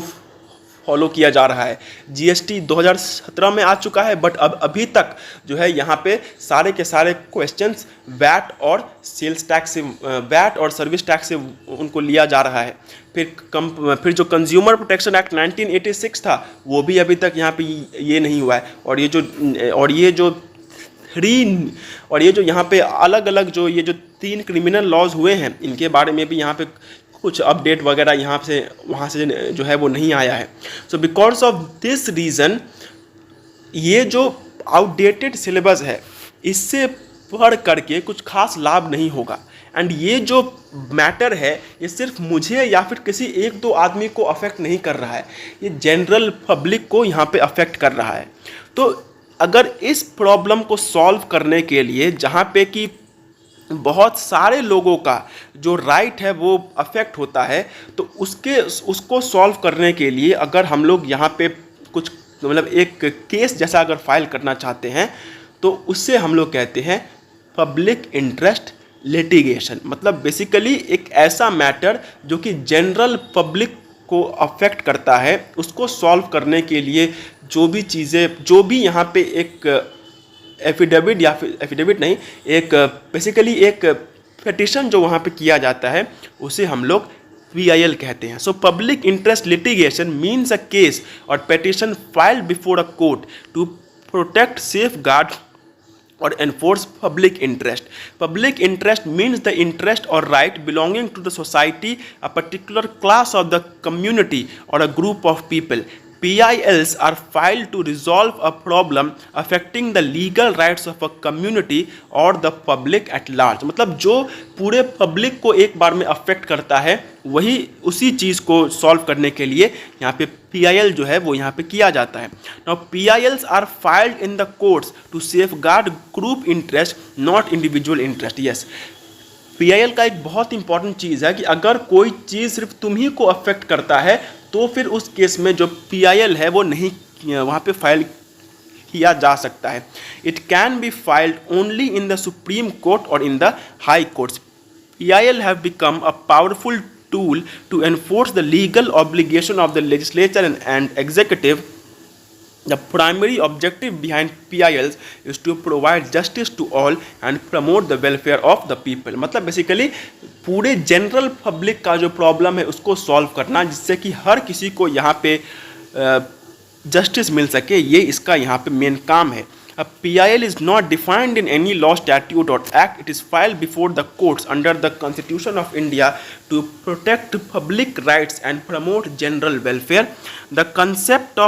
फॉलो किया जा रहा है। GST 2017 में आ चुका है, बट अब अभी तक जो है यहाँ पे सारे के सारे क्वेश्चंस वैट और सेल्स टैक्स से, वैट और सर्विस टैक्स से उनको लिया जा रहा है। फिर जो कंज्यूमर प्रोटेक्शन एक्ट 1986 था वो भी अभी तक यहाँ पे ये नहीं हुआ है। और ये जो यहाँ पे अलग अलग जो ये जो 3 क्रिमिनल लॉज हुए हैं इनके बारे में भी यहाँ पे कुछ अपडेट वगैरह यहाँ से वहाँ से जो है वो नहीं आया है। So because of this reason ये जो आउटडेटेड सिलेबस है इससे पढ़ करके कुछ खास लाभ नहीं होगा। एंड ये जो मैटर है ये सिर्फ मुझे या फिर किसी एक दो आदमी को अफेक्ट नहीं कर रहा है, ये जनरल पब्लिक को यहाँ पे अफेक्ट कर रहा है। तो अगर इस प्रॉब्लम को सॉल्व करने के लिए जहाँ पे कि बहुत सारे लोगों का जो राइट है वो अफेक्ट होता है, तो उसको सॉल्व करने के लिए अगर हम लोग यहाँ पे कुछ मतलब एक केस जैसा अगर फाइल करना चाहते हैं तो उससे हम लोग कहते हैं पब्लिक इंटरेस्ट लिटिगेशन। मतलब बेसिकली एक ऐसा मैटर जो कि जनरल पब्लिक को अफेक्ट करता है, उसको सॉल्व करने के लिए जो भी चीज़ें, जो भी यहाँ पे एक एफिडेविट या फिर एफिडेविट नहीं, एक बेसिकली एक पिटीशन जो वहाँ पे किया जाता है उसे हम लोग PIL कहते हैं। So public interest litigation means a case और petition filed before a court to protect, safeguard or enforce public interest. Public interest means the interest or right belonging to the society, a particular class of the community or a group of people. PILs are filed to resolve a problem affecting the legal rights of a community or the public at large. मतलब जो पूरे public को एक बार में affect करता है वही उसी चीज़ को सॉल्व करने के लिए यहाँ पे PIL जो है वो यहाँ पे किया जाता है. Now PILs are filed in the courts to safeguard group interest, not individual interest. Yes. PIL का एक बहुत इंपॉर्टेंट चीज़ है कि अगर कोई चीज़ सिर्फ तुम ही को अफेक्ट करता है तो फिर उस केस में जो PIL है वो नहीं वहाँ पे फाइल किया जा सकता है. It can be filed only in the supreme court और in the high courts. PIL have become a powerful tool to enforce the legal obligation of the legislature and executive. The primary objective behind PILs is to provide justice to all and promote the welfare of the people. मतलब basically पूरे general public का जो problem है उसको solve करना जिससे कि हर किसी को यहाँ पे जस्टिस मिल सके, ये इसका यहाँ पे मेन काम है. A PIL is not defined in any law, statute or act. It is filed before the courts under the Constitution of India to protect public rights and promote general welfare. The concept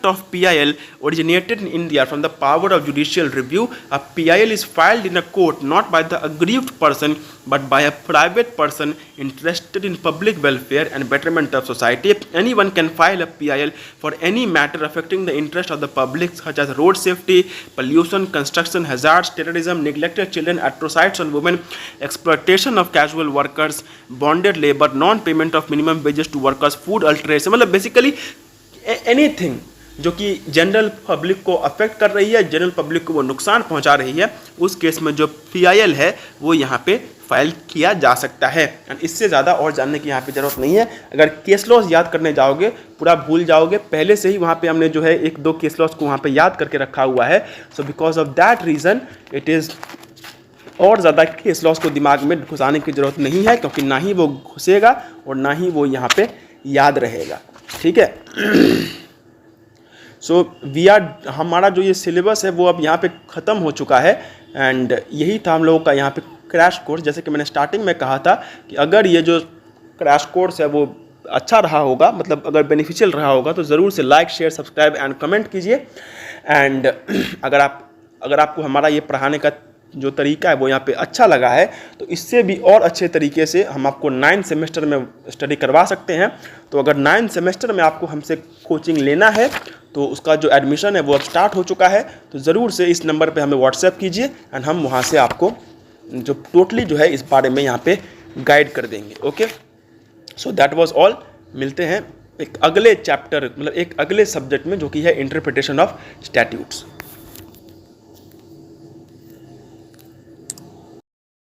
of PIL originated in India from the power of judicial review. A PIL is filed in a court not by the aggrieved person but by a private person interested in public welfare and betterment of society. Anyone can file a PIL for any matter affecting the interest of the public, such as road safety, pollution, construction hazards, terrorism, neglected children, atrocities on women, exploitation of casual workers, bonded labor, non-payment of minimum wages to workers, food alteration. मतलब basically anything जो कि general public को affect कर रही है, general public को वो नुकसान पहुंचा रही है, उस केस में जो PIL है वो यहाँ पे फाइल किया जा सकता है. एंड इससे ज़्यादा और जानने की यहाँ पे ज़रूरत नहीं है. अगर केस लॉज याद करने जाओगे पूरा भूल जाओगे. पहले से ही वहाँ पे हमने जो है 1-2 केस लॉज को वहाँ पे याद करके रखा हुआ है. So because of that reason it is और ज़्यादा केस लॉज को दिमाग में घुसाने की ज़रूरत नहीं है, क्योंकि ना ही वो घुसेगा और ना ही वो यहाँ पे याद रहेगा. ठीक है. सो हमारा जो ये सिलेबस है वो अब यहाँ पे ख़त्म हो चुका है. एंड यही था हम लोगों का यहाँ पे क्रैश कोर्स. जैसे कि मैंने स्टार्टिंग में कहा था कि अगर ये जो क्रैश कोर्स है वो अच्छा रहा होगा, मतलब अगर बेनिफिशियल रहा होगा, तो ज़रूर से like, share, subscribe and comment कीजिए. एंड अगर आपको हमारा ये पढ़ाने का जो तरीका है वो यहाँ पे अच्छा लगा है तो इससे भी और अच्छे तरीके से हम आपको 9 सेमेस्टर में स्टडी करवा सकते हैं. तो अगर 9 सेमेस्टर में आपको हमसे कोचिंग लेना है तो उसका जो एडमिशन है वो अब स्टार्ट हो चुका है. तो ज़रूर से इस नंबर पे हमें व्हाट्सएप कीजिए एंड हम वहाँ से आपको जो टोटली जो है इस बारे में यहाँ पे गाइड कर देंगे. Okay. So that was all. मिलते हैं एक अगले चैप्टर, मतलब एक अगले सब्जेक्ट में, जो कि है इंटरप्रिटेशन ऑफ स्टैट्यूट्स.